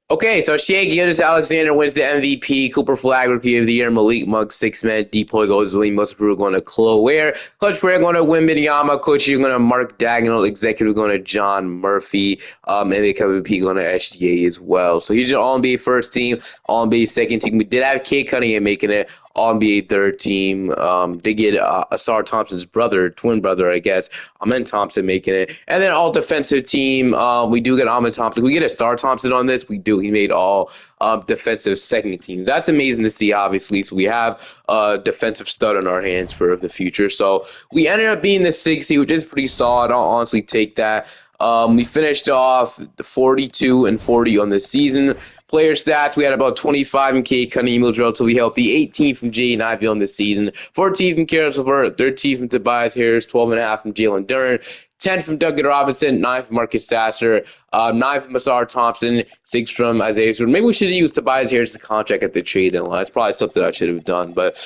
Okay, so Shea Gilgeous-Alexander wins the MVP. Cooper Flag Rookie of the Year. Malik Monk, 6-man. Depoy goes William Westbrook going to Chloe Ware. Clutch player going to Wembanyama. Coach going to Mark Dagnall. Executive going to John Murphy. And the MVP going to SGA as well. So here's your All-NBA first team, All-NBA second team. We did have Kate Cunningham making it. All-NBA third team. Did get Asar Thompson's brother, twin brother, I guess. Amen Thompson making it. And then all defensive team, we do get Amen Thompson. We get a Star Thompson on this. We do. He made all defensive second teams. That's amazing to see, obviously. So we have a defensive stud on our hands for the future. So we ended up being the 60, which is pretty solid. I'll honestly take that. We finished off 42 and 40 on the season. Player stats, we had about 25 from Kate Cunningham, was relatively healthy, 18 from Jaden Ivey on the season, 14 from Karis LeVert, 13 from Tobias Harris, 12.5 from Jalen Duren, 10 from Duncan Robinson, 9 from Marcus Sasser, 9 from Asar Thompson, 6 from Isaiah Stewart. Maybe we should have used Tobias Harris' contract at the trade deadline. That's probably something I should have done, but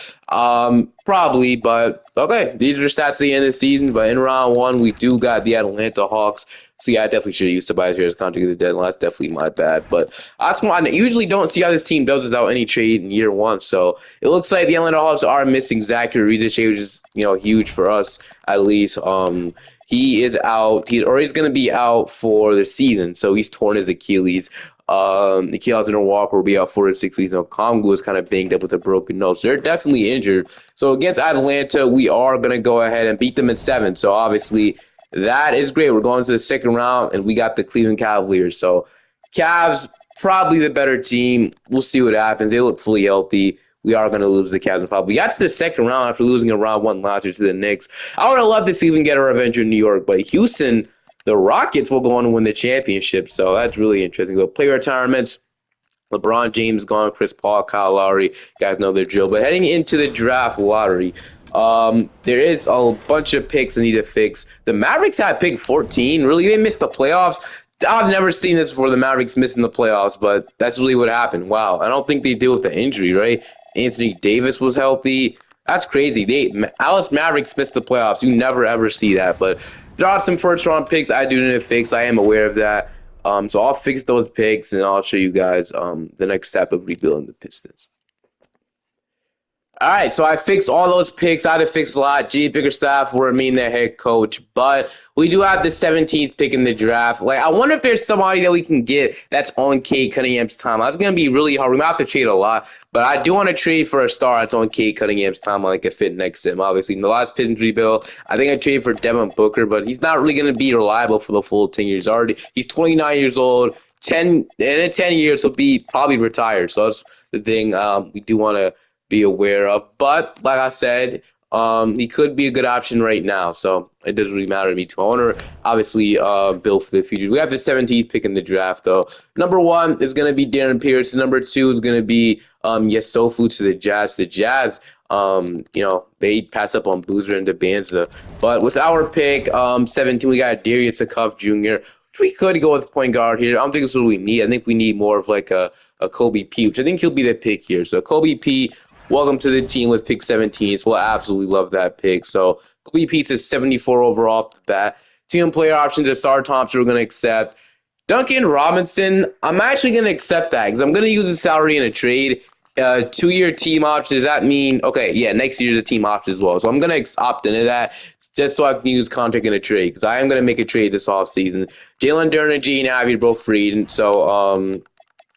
probably. But okay, these are the stats at the end of the season. But in round one, we do got the Atlanta Hawks. So yeah, I definitely should have used Tobias Harris' contract at the deadline. That's definitely my bad. But I usually don't see how this team does without any trade in year one. So it looks like the Atlanta Hawks are missing Zachary Reed, which is huge for us at least. He is out. He's going to be out for the season. So he's torn his Achilles. Nikhil Alexander-Walker will be out 4 to 6 weeks. Kongu is kind of banged up with a broken nose. So they're definitely injured. So against Atlanta, we are going to go ahead and beat them in 7. So obviously, that is great. We're going to the second round, and we got the Cleveland Cavaliers. So Cavs, probably the better team. We'll see what happens. They look fully healthy. We are going to lose the Cavs. Probably. We got to the second round after losing in round 1 last year to the Knicks. I would have loved to see even get a revenge in New York, but Houston, the Rockets will go on and win the championship. So that's really interesting. But player retirements, LeBron James gone, Chris Paul, Kyle Lowry. You guys know their drill. But heading into the draft lottery, there is a bunch of picks I need to fix. The Mavericks had pick 14. Really, they missed the playoffs. I've never seen this before, the Mavericks missing the playoffs, but that's really what happened. Wow. I don't think they deal with the injury, right? Anthony Davis was healthy. That's crazy. Alice Mavericks missed the playoffs. You never, ever see that. But there are some first-round picks I do need to fix. I am aware of that. So I'll fix those picks, and I'll show you guys the next step of rebuilding the Pistons. All right, so I fixed all those picks. I had to fix a lot. G. Bickerstaff will remain their head coach, but we do have the 17th pick in the draft. Like, I wonder if there's somebody that we can get that's on Kate Cunningham's timeline. That's going to be really hard. We might have to trade a lot, but I do want to trade for a star that's on Kate Cunningham's timeline, like a fit next to him. Obviously, in the last Pistons rebuild, I think I traded for Devin Booker, but he's not really going to be reliable for the full 10 years. He's 29 years old. In 10 years, he'll be probably retired. So that's the thing we do want to be aware of. But like I said, he could be a good option right now. So it doesn't really matter to me too. I want to obviously build for the future. We have the 17th pick in the draft, though. Number 1 is going to be Darren Pierce. Number 2 is going to be Yesofu to the Jazz. The Jazz, they pass up on Boozer and DeBanza. But with our pick, 17, we got Darius Akuff Jr., which we could go with point guard here. I don't think it's what we need. I think we need more of like a Kobe P, which I think he'll be the pick here. So Kobe P, welcome to the team with pick 17. So we'll absolutely love that pick. So Kobe P is 74 overall off the bat. Team player options, Asar Thompson we're going to accept. Duncan Robinson, I'm actually going to accept that because I'm going to use his salary in a trade. 2-year team option, does that mean, okay, yeah, next year's a team option as well. So I'm going to opt into that just so I can use contract in a trade because I am going to make a trade this offseason. Jalen Duren and Gene Ivey are both free. And so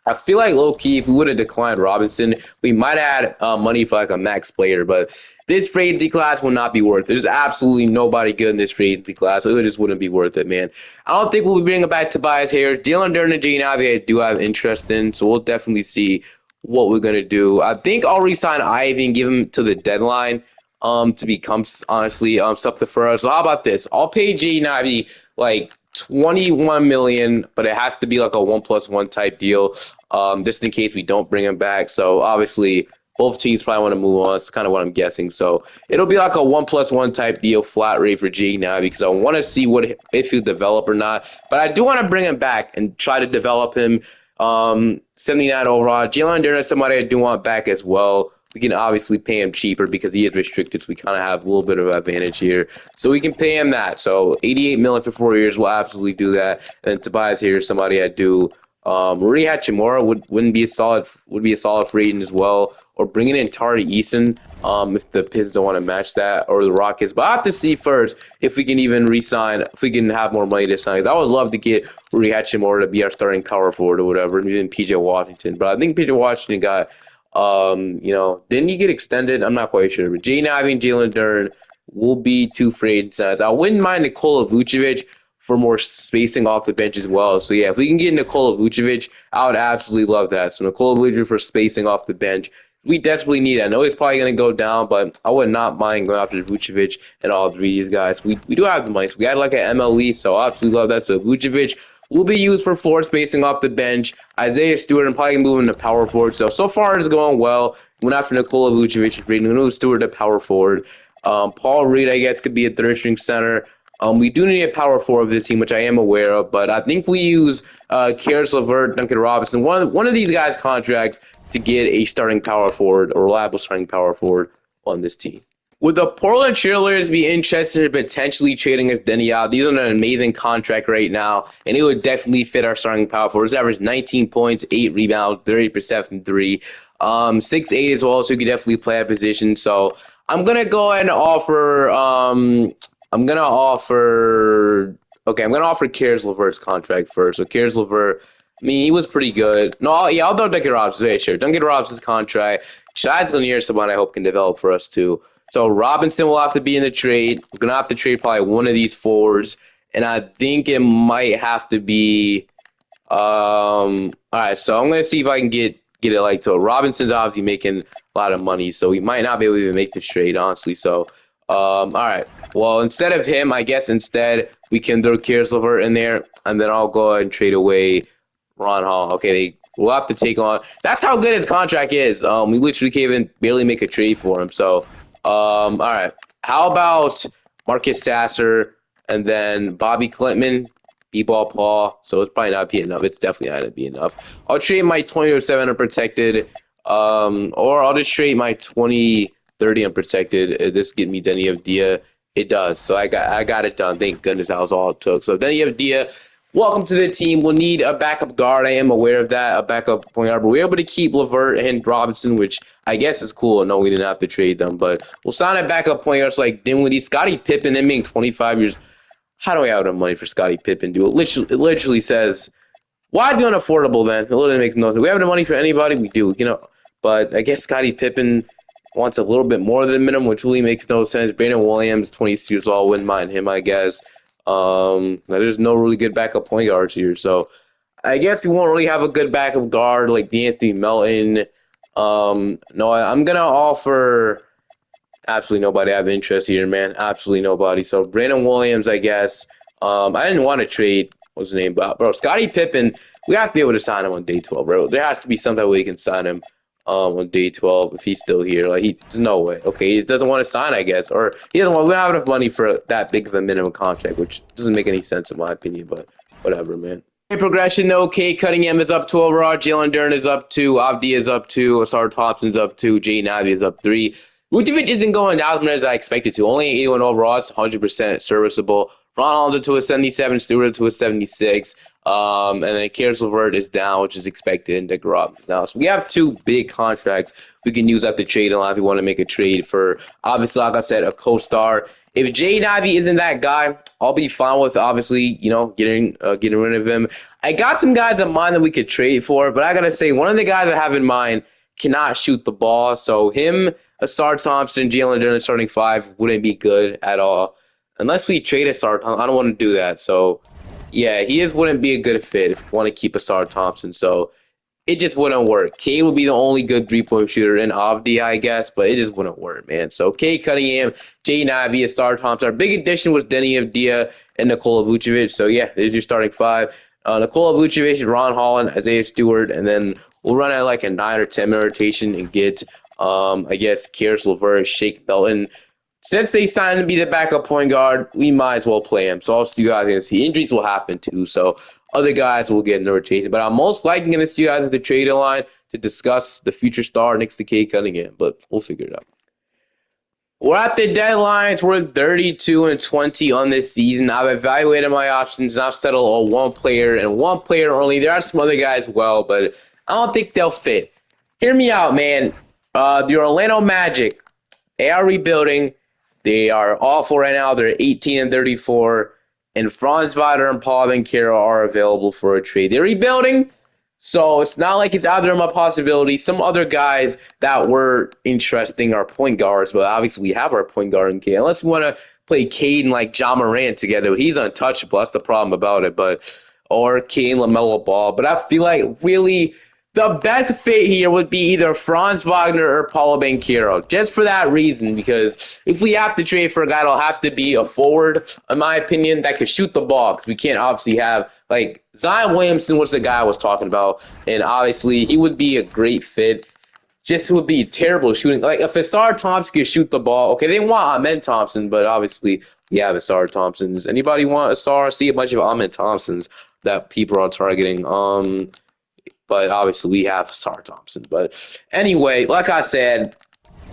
I feel like low-key, if we would have declined Robinson, we might have had money for like a max player. But this free agency class will not be worth it. There's absolutely nobody good in this free agency class, so it just wouldn't be worth it, man. I don't think we'll be bringing back Tobias Harris. Jalen Duren and Gene Ivey I do have interest in, so we'll definitely see what we're going to do. I think I'll re-sign Ivy and give him to the deadline to become, honestly, something for us. So how about this? I'll pay Gene Ivey like $21 million, but it has to be like a 1+1 type deal, just in case we don't bring him back. So obviously, both teams probably want to move on. It's kind of what I'm guessing. So it'll be like a 1+1 type deal, flat rate for G now because I want to see if he'll develop or not. But I do want to bring him back and try to develop him. 79 overall. Jalen Duren is somebody I do want back as well. we can obviously pay him cheaper because he is restricted, so we kind of have a little bit of advantage here. So we can pay him that. So 88 million for 4 years, we'll absolutely do that. And Tobias here, somebody I do. Marie Hachimura wouldn't be a solid would be a solid free agent as well. Or bringing in Tari Eason, if the Pistons don't want to match that, or the Rockets. But I have to see first if we can even re-sign, if we can have more money to sign. 'Cause I would love to get Rui Hachimura to be our starting power forward or whatever, and even PJ Washington. But I think PJ Washington got, didn't he get extended? I'm not quite sure. But Jaden Ivey and Jalen Duren will be two free agents. I wouldn't mind Nikola Vucevic for more spacing off the bench as well. So yeah, if we can get Nikola Vucevic, I would absolutely love that. So Nikola Vucevic for spacing off the bench. We desperately need it. I know he's probably going to go down, but I would not mind going after Vucevic and all three of these guys. We do have the money. So we had like an MLE, so I absolutely love that. So Vucevic will be used for floor spacing off the bench. Isaiah Stewart, I'm probably moving to power forward. So far it's going well. Went after Nikola Vucevic, bringing Stewart to power forward. Paul Reed, I guess, could be a third string center. We do need a power forward of this team, which I am aware of, but I think we use Karis LeVert, Duncan Robinson, one of these guys' contracts to get a starting power forward, a reliable starting power forward on this team. Would the Portland Trailblazers be interested in potentially trading us Denny out? He's on an amazing contract right now, and it would definitely fit our starting power forward. He's averaged 19 points, 8 rebounds, 30% from 3. 6'8" as well, so he could definitely play that position. So I'm gonna go ahead and offer I'm gonna offer Karis LeVert's contract first. So Karis LeVert, I mean, he was pretty good. No, yeah, I'll throw Duncan Robinson. Yeah, sure. Duncan Robinson's contract. Shad's Lanier is someone I hope can develop for us too. So Robinson will have to be in the trade. We're gonna have to trade probably one of these forwards, and I think it might have to be. All right, so I'm gonna see if I can get it like so. Robinson's obviously making a lot of money, so he might not be able to even make this trade, honestly. So, all right. Well, instead of him, I guess instead we can throw Karis LeVert in there, and then I'll go ahead and trade away Ron Hall. Okay, we'll have to take on. That's how good his contract is. We literally can't even barely make a trade for him. So, all right. How about Marcus Sasser and then Bobby Clintman? B-ball Paul, so it's probably not be enough. It's definitely not gonna be enough. I'll trade my 2007 unprotected, or I'll just trade my 2030 unprotected. This get me Denny Avdia. It does. So I got it done. Thank goodness that was all it took. So Denny Avdia, welcome to the team. We'll need a backup guard. I am aware of that, a backup point guard. But we're able to keep LeVert and Robinson, which I guess is cool. No, we didn't have to trade them, but we'll sign a backup point guards like Dinwiddie, Scottie Pippen, and being 25 years. How do we have enough money for Scottie Pippen, dude? It literally says, why is it unaffordable then? It literally makes no sense. We have enough money for anybody, we do, But I guess Scottie Pippen wants a little bit more than minimum, which really makes no sense. Brandon Williams, 20 years old, wouldn't mind him, I guess. There's no really good backup point guards here, so I guess we won't really have a good backup guard like D'Anthony Melton. No, I'm gonna offer. Absolutely nobody I have interest here, man. Absolutely nobody. So Brandon Williams, I guess. I didn't want to trade. What's his name? Bro, Scottie Pippen. We have to be able to sign him on day 12, bro. There has to be some way we can sign him on day 12 if he's still here. Like there's no way. Okay, he doesn't want to sign, I guess, or he doesn't want. We don't have enough money for that big of a minimum contract, which doesn't make any sense in my opinion. But whatever, man. Progression though, Kate Cunningham is up 2 overall. Jalen Duren is up 2. Avdia is up 2. Asar Thompson's up 2. Jaden Ivey is up 3. Vucevic isn't going down as I expected to. Only 81 overall. It's 100% serviceable. Ron Holland to a 77. Stewart to a 76. And then Karis LeVert is down, which is expected, and Dick Robinson now. So we have 2 big contracts we can use at the trade line if we want to make a trade for, obviously, like I said, a co-star. If Jaden Ivey isn't that guy, I'll be fine with, obviously, getting rid of him. I got some guys in mind that we could trade for, but I got to say, one of the guys I have in mind cannot shoot the ball. So him, Asar Thompson, Jalen Duren starting 5 wouldn't be good at all. Unless we trade Asar Thompson, I don't want to do that. So, yeah, wouldn't be a good fit if we want to keep Asar Thompson. So it just wouldn't work. K would be the only good 3-point shooter in Avdi, I guess, but it just wouldn't work, man. So K Cunningham, Jaden Ivey, Asar Thompson. Our big addition was Denny Avdia and Nikola Vucevic. So yeah, there's your starting 5. Nikola Vucevic, Ron Holland, Isaiah Stewart, and then we'll run at like a 9 or 10 minute rotation and get I guess Karis LeVert, Shake Belton. since they signed to be the backup point guard, we might as well play him. So I'll see you guys going to see injuries will happen too. So other guys will get in the rotation. But I'm most likely going to see you guys at the trade line to discuss the future star next to Cade Cunningham. But we'll figure it out. We're at the deadlines. We're 32-20 on this season. I've evaluated my options and I've settled on one player and one player only. There are some other guys as well, but I don't think they'll fit. Hear me out, man. The Orlando Magic, they are rebuilding. They are awful right now. They're 18-34, and Franz Wagner and Paul Banchero are available for a trade. They're rebuilding, so it's not like it's out there a possibility. Some other guys that were interesting are point guards, but obviously we have our point guard in Cade. Unless we want to play Cade and like Ja Morant together, he's untouchable. That's the problem about it. But or Cade and LaMelo Ball. But I feel like really the best fit here would be either Franz Wagner or Paulo Banchero, just for that reason, because if we have to trade for a guy, it'll have to be a forward, in my opinion, that could shoot the ball, because we can't obviously have, like, Zion Williamson was the guy I was talking about, and obviously he would be a great fit. Just would be terrible shooting. Like, if Asar Thompson could shoot the ball, okay, they want Ahmed Thompson, but obviously we have Asar Thompsons. Anybody want Asar? See a bunch of Ahmed Thompsons that people are targeting. But obviously we have Asar Thompson. But anyway, like I said,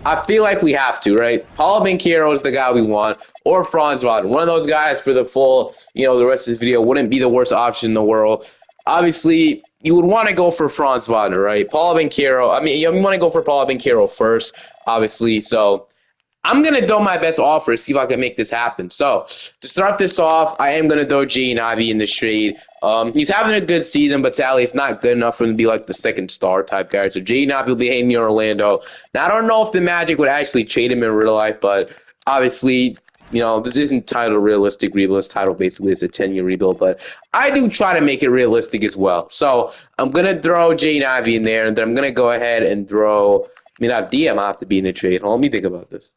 I feel like we have to, right? Paulo Banchero is the guy we want, or Franz Wagner. One of those guys for the full, the rest of this video wouldn't be the worst option in the world. Obviously, you would want to go for Franz Wagner, right? Paulo Banchero, you want to go for Paulo Banchero first, obviously. So I'm going to do my best offer to see if I can make this happen. So, to start this off, I am going to throw Jaden Ivey in the trade. He's having a good season, but sadly, it's not good enough for him to be like the second star type guy. So, Jaden Ivey will be hanging in Orlando. Now, I don't know if the Magic would actually trade him in real life, but obviously, this isn't titled realistic rebuild. It's titled basically it's a 10-year rebuild, but I do try to make it realistic as well. So, I'm going to throw Jaden Ivey in there, and then I'm going to go ahead and throw, DM I have to be in the trade. Hold on, let me think about this.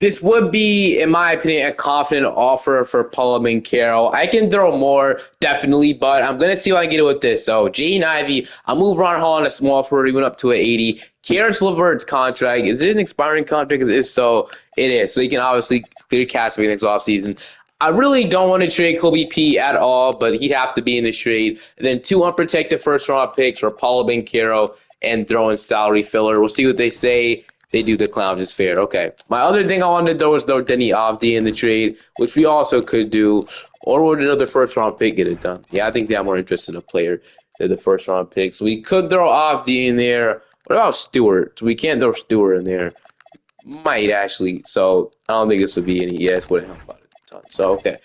This would be, in my opinion, a confident offer for Paulo Banchero. I can throw more, definitely, but I'm going to see what I can do with this. So, Jaden Ivey, I'll move Ron Hall on a small forward. He went up to an 80. Karis LeVert's contract, is it an expiring contract? If so, it is. So, he can obviously clear cap space next offseason. I really don't want to trade Kobe P at all, but he'd have to be in this trade. And then 2 unprotected first-round picks for Paulo Banchero and throw in salary filler. We'll see what they say. They do the clown is fair. Okay. My other thing I wanted to do was throw Denny Avdi in the trade, which we also could do, or would another first-round pick get it done? Yeah, I think they have more interest in a player than the first-round pick. So we could throw Avdi in there. What about Stewart? We can't throw Stewart in there. Might actually. So I don't think this would be any. Yes, wouldn't help out a ton. So okay.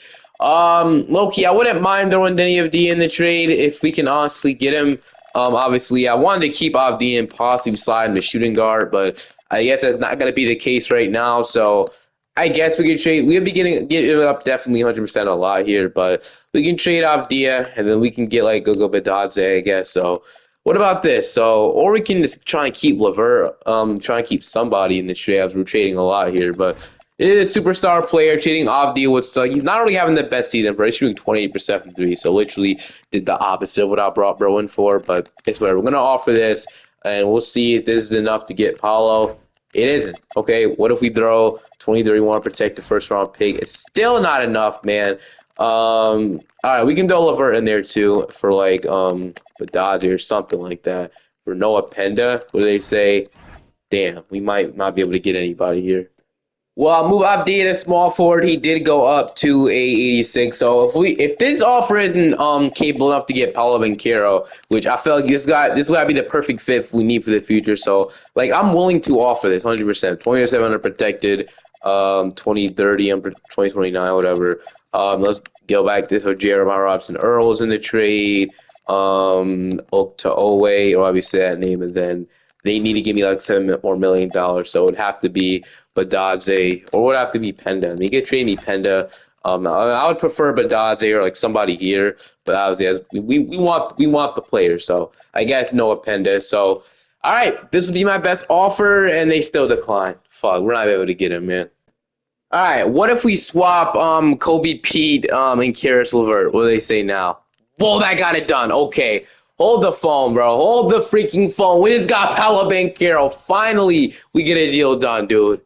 Low-key, I wouldn't mind throwing Denny Avdi in the trade if we can honestly get him. Obviously, I wanted to keep Avdi and possibly slide him to shooting guard, but I guess that's not going to be the case right now. So I guess we can trade. We'll be giving up definitely 100% a lot here, but we can trade Avdia and then we can get like Gogo Badadze, I guess. So what about this? So, or we can just try and keep Levert, try and keep somebody in the trade. As we're trading a lot here, but it is a superstar player. Trading Avdia with he's not really having the best season, but he's shooting 28% from 3. So literally did the opposite of what I brought Bro in for. But it's whatever. We're gonna offer this, and we'll see if this is enough to get Paulo. It isn't. Okay, what if we throw 2031 protect the first round pick? It's still not enough, man. All right, we can throw Levert in there too for like Badadze or something like that. For Noah Penda, what do they say? Damn, we might not be able to get anybody here. Well, I'll move Abdi to small forward. He did go up to a 86. So if this offer isn't capable enough to get Paulo Banchero, which I feel like this gotta be the perfect fit we need for the future. So like I'm willing to offer this 100%. 27 unprotected, 2030, 2029, whatever. Let's go back to so Jeremiah Robson Earl's in the trade. Up to Owe, or obviously that name, and then they need to give me like $7 more million. So it would have to be Badadze, or would have to be Penda. I mean, you could trade me Penda. I would prefer Badadze or like somebody here, but obviously we want the player. So I guess Noah Penda. So all right, this would be my best offer, and they still decline. Fuck, we're not able to get him, man. All right, what if we swap Kobe Pete and Karis LeVert? What do they say now? Whoa, that got it done. Okay. Hold the phone, bro. Hold the freaking phone. We just got Paulo Banchero. Finally, we get a deal done, dude.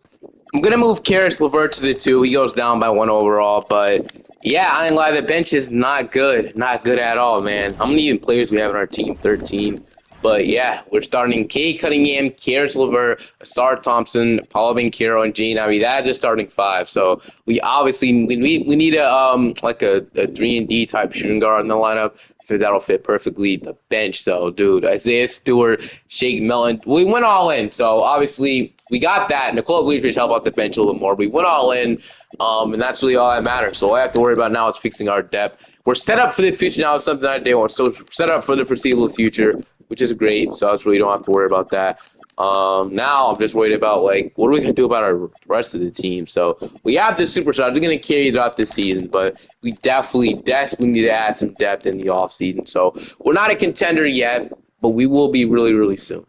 I'm gonna move Karis LeVert to the 2. He goes down by 1 overall, but yeah, I ain't lie, the bench is not good at all, man. How many even players we have on our team? 13. But yeah, we're starting Kay Cunningham, Karis LeVert, Asar Thompson, Paulo Banchero, and Gene. I mean, that's just starting 5. So we obviously we need a like a 3-and-D type shooting guard in the lineup. That'll fit perfectly the bench. So, dude, Isaiah Stewart, Shake Milton, we went all in. So, obviously, we got that. Nicole Bleachers help out the bench a little more. We went all in, and that's really all that matters. So, all I have to worry about now is fixing our depth. We're set up for the future now. It's something I did want. So, set up for the foreseeable future, which is great. So, I really don't have to worry about that. Now I'm just worried about like what are we gonna do about our rest of the team. So we have the superstars. We're gonna carry throughout this season, but we definitely need to add some depth in the off season. So we're not a contender yet, but we will be really, really soon.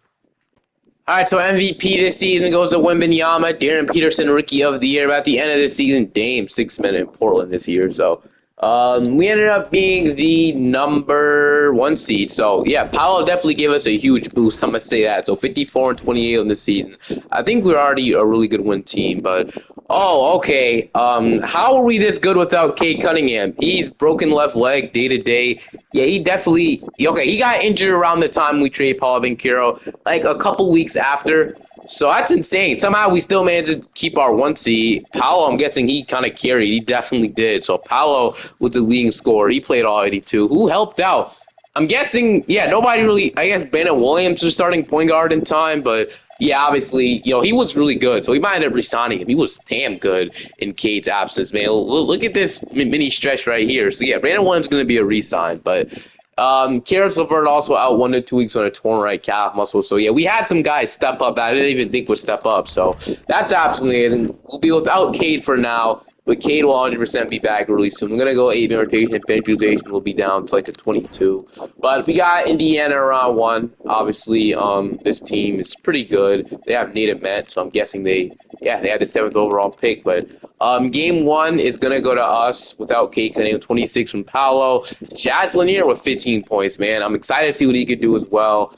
All right, so MVP this season goes to Wembanyama, Darren Peterson, Rookie of the Year. But at the end of the season, Dame, 6 men in Portland this year. So we ended up being the number 1 seed. So yeah, Paolo definitely gave us a huge boost. I'm gonna say that. So 54-28 on the season. I think we're already a really good win team. But okay. How are we this good without Cade Cunningham? He's broken left leg day to day. Yeah, he definitely okay. He got injured around the time we traded Paulo Banchero, like a couple weeks after. So that's insane. Somehow we still managed to keep our 1 seed. Paolo, I'm guessing he kind of carried. He definitely did. So Paolo was the leading scorer. He played all 82. Who helped out? I'm guessing, yeah, nobody really. I guess Brandon Williams was starting point guard in time, but yeah, obviously, he was really good. So we might end up resigning him. He was damn good in Cade's absence, man. Look at this mini stretch right here. So yeah, Brandon Williams is going to be a resign, but Karis LeVert also out 1 to 2 weeks on a torn right calf muscle. So yeah, we had some guys step up that I didn't even think would step up. So that's absolutely amazing. We'll be without Cade for now. But Cade will 100% be back really soon. We're going to go 8-man rotation. Bench utilization will be down to like a 22. But we got Indiana around 1. Obviously, this team is pretty good. They have native Met, so I'm guessing they had the 7th overall pick. But game 1 is going to go to us without Cade Cunningham, 26 from Paolo. Jazz Lanier with 15 points, man. I'm excited to see what he could do as well.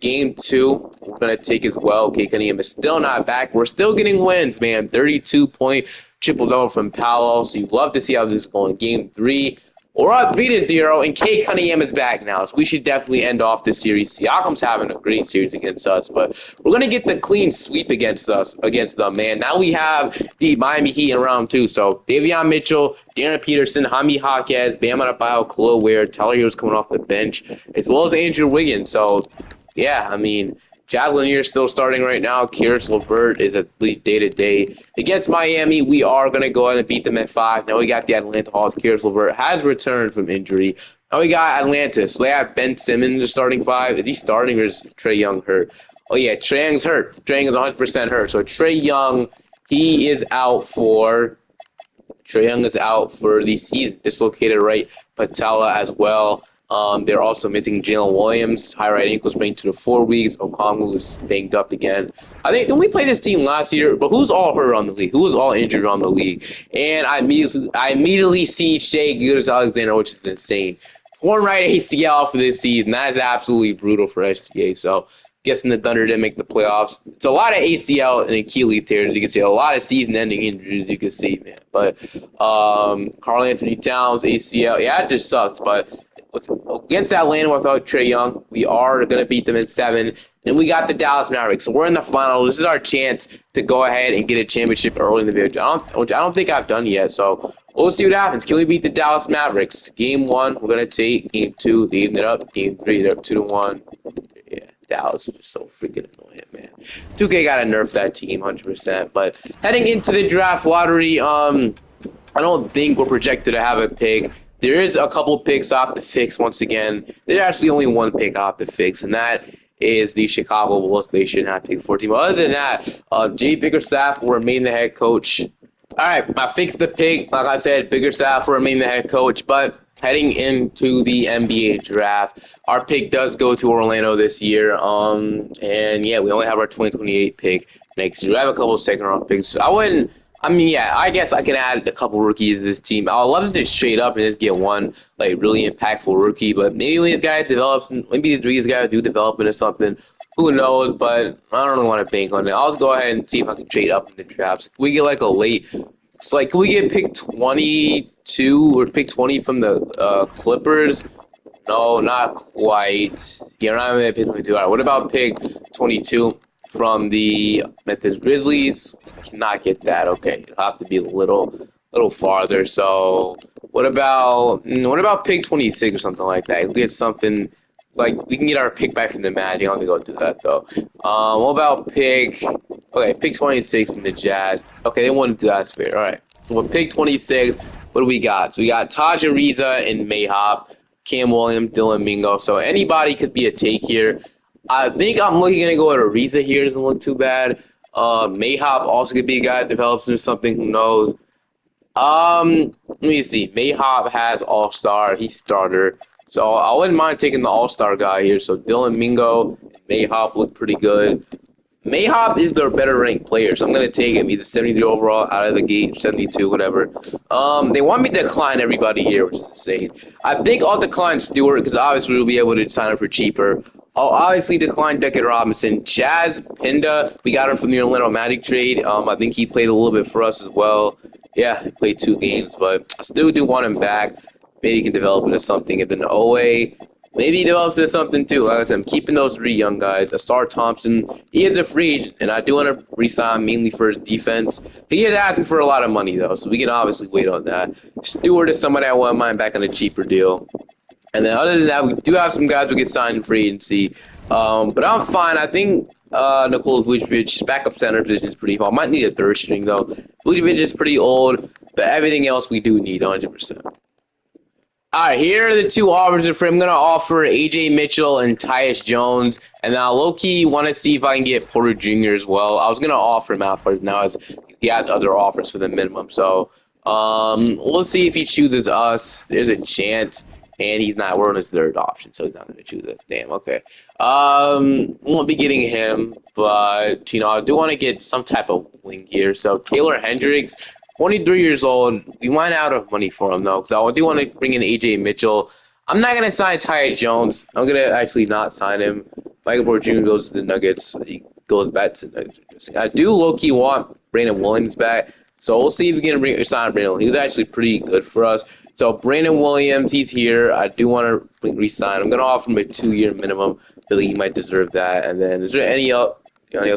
Game 2, we're going to take as well. Cade Cunningham is still not back. We're still getting wins, man. 32-point triple-double from Paolo. So you love to see how this is going. Game 3, we're up 3-0, and Cade Cunningham is back now. So we should definitely end off this series. Siakam's having a great series against us, but we're going to get the clean sweep against them, man. Now we have the Miami Heat in round 2. So Davion Mitchell, Darren Peterson, Jaime Jaquez, Bam Adebayo, Khalil Ware, Tyler Hero's coming off the bench, as well as Andrew Wiggins. So, yeah, I mean, Jazz Lanier is still starting right now. Karis LeVert is a day-to-day. Against Miami, we are going to go ahead and beat them at 5. Now we got the Atlanta Hawks. Karis LeVert has returned from injury. Now we got Atlanta. So they have Ben Simmons starting 5. Is he starting or is Trae Young hurt? Oh, yeah, Trae Young's hurt. Trae Young is 100% hurt. So Trae Young, he is out for the season. Dislocated right patella as well. They're also missing Jalen Williams, high right ankle sprain 2 to 4 weeks. Okongwu is banged up again. I think, didn't we play this team last year? But who's all hurt on the league? Who was all injured on the league? And I immediately see Shea Gilgeous-Alexander, which is insane. Torn right ACL for this season. That is absolutely brutal for SGA. So, guessing the Thunder didn't make the playoffs. It's a lot of ACL and Achilles tears. You can see a lot of season-ending injuries. You can see, man. But Karl Anthony Towns ACL, yeah, it just sucks. But against Atlanta without Trae Young, we are going to beat them in 7. And we got the Dallas Mavericks. So we're in the final. This is our chance to go ahead and get a championship early in the video. Which I don't think I've done yet. So we'll see what happens. Can we beat the Dallas Mavericks? Game 1, we're going to take. Game 2, they even it up. Game 3, they're up 2-1. Yeah, Dallas is just so freaking annoying, man. 2K got to nerf that team 100%. But heading into the draft lottery, I don't think we're projected to have a pick. There is a couple picks off the fix once again. There's actually only 1 pick off the fix, and that is the Chicago Bulls. They should not pick 14. But other than that, Jay Bickerstaff will remain the head coach. All right, I fixed the pick. Like I said, Bickerstaff will remain the head coach. But heading into the NBA draft, our pick does go to Orlando this year. And yeah, we only have our 2028 pick next year. We have a couple of second-round picks. I mean, yeah, I guess I can add a couple rookies to this team. I would love to just trade up and just get one like really impactful rookie, but maybe when these guys develops, maybe these guys do develop into something. Who knows? But I don't really want to bank on it. I'll just go ahead and see if I can trade up in the drafts. Can we get like a late. So like, can we get pick 22 or pick 20 from the Clippers? No, not quite. You're not even pick 22. All right, what about pick 22 from the Memphis Grizzlies? We cannot get that. Okay, it'll have to be a little farther. So what about pick 26 or something like that? We get something like we can get our pick back from the Magic. I don't think I'll do that though. What about pick 26 from the Jazz? Okay, they want to do that. Fair. All right. So with pick 26, what do we got? So we got Taj Ariza and Mayhop. Cam Williams, Dylan Mingo. So anybody could be a take here. I think I'm looking gonna go with Ariza here. Doesn't look too bad. Mayhop also could be a guy that develops into something. Who knows? Let me see. Mayhop has All Star. He's starter. So I wouldn't mind taking the All Star guy here. So Dylan Mingo and Mayhop look pretty good. Mayhop is their better ranked player, so I'm gonna take him. He's a 73 overall out of the gate, 72, whatever. They want me to decline everybody here, which is insane. I think I'll decline Stewart because obviously we'll be able to sign him for cheaper. I'll obviously decline Deckard Robinson. Chaz Pinda, we got him from the Orlando Magic trade. I think he played a little bit for us as well. Yeah, he played 2 games, but I still do want him back. Maybe he can develop into something. And then OA, maybe he develops into something too. Like I said, I'm keeping those 3 young guys. Asar Thompson, he is a free agent, and I do want to re-sign mainly for his defense. He is asking for a lot of money, though, so we can obviously wait on that. Stewart is somebody I want mine back on a cheaper deal. And then other than that, we do have some guys we get signed in free agency. But I'm fine. I think Nikola Vucevic, backup center position is pretty fun. Might need a third string, though. Vucevic is pretty old, but everything else we do need 100%. All right, here are the 2 offers for him. I'm going to offer A.J. Mitchell and Tyus Jones. And now, low-key, want to see if I can get Porter Jr. as well. I was going to offer him out, but now he has other offers for the minimum. So we'll see if he chooses us. There's a chance. And he's not. We're on his 3rd option, so he's not going to choose us. Damn, okay. Won't be getting him, but, I do want to get some type of wing here. So Taylor Hendricks, 23 years old. We went out of money for him, though, because I do want to bring in A.J. Mitchell. I'm not going to sign Tyus Jones. I'm going to actually not sign him. Michael Porter Jr. goes to the Nuggets. He goes back to the Nuggets. I do low-key want Brandon Williams back, so we'll see if we can sign Brandon. He was actually pretty good for us. So Brandon Williams, he's here. I do want to re-sign. I'm going to offer him a 2-year minimum. I think he might deserve that. And then is there any else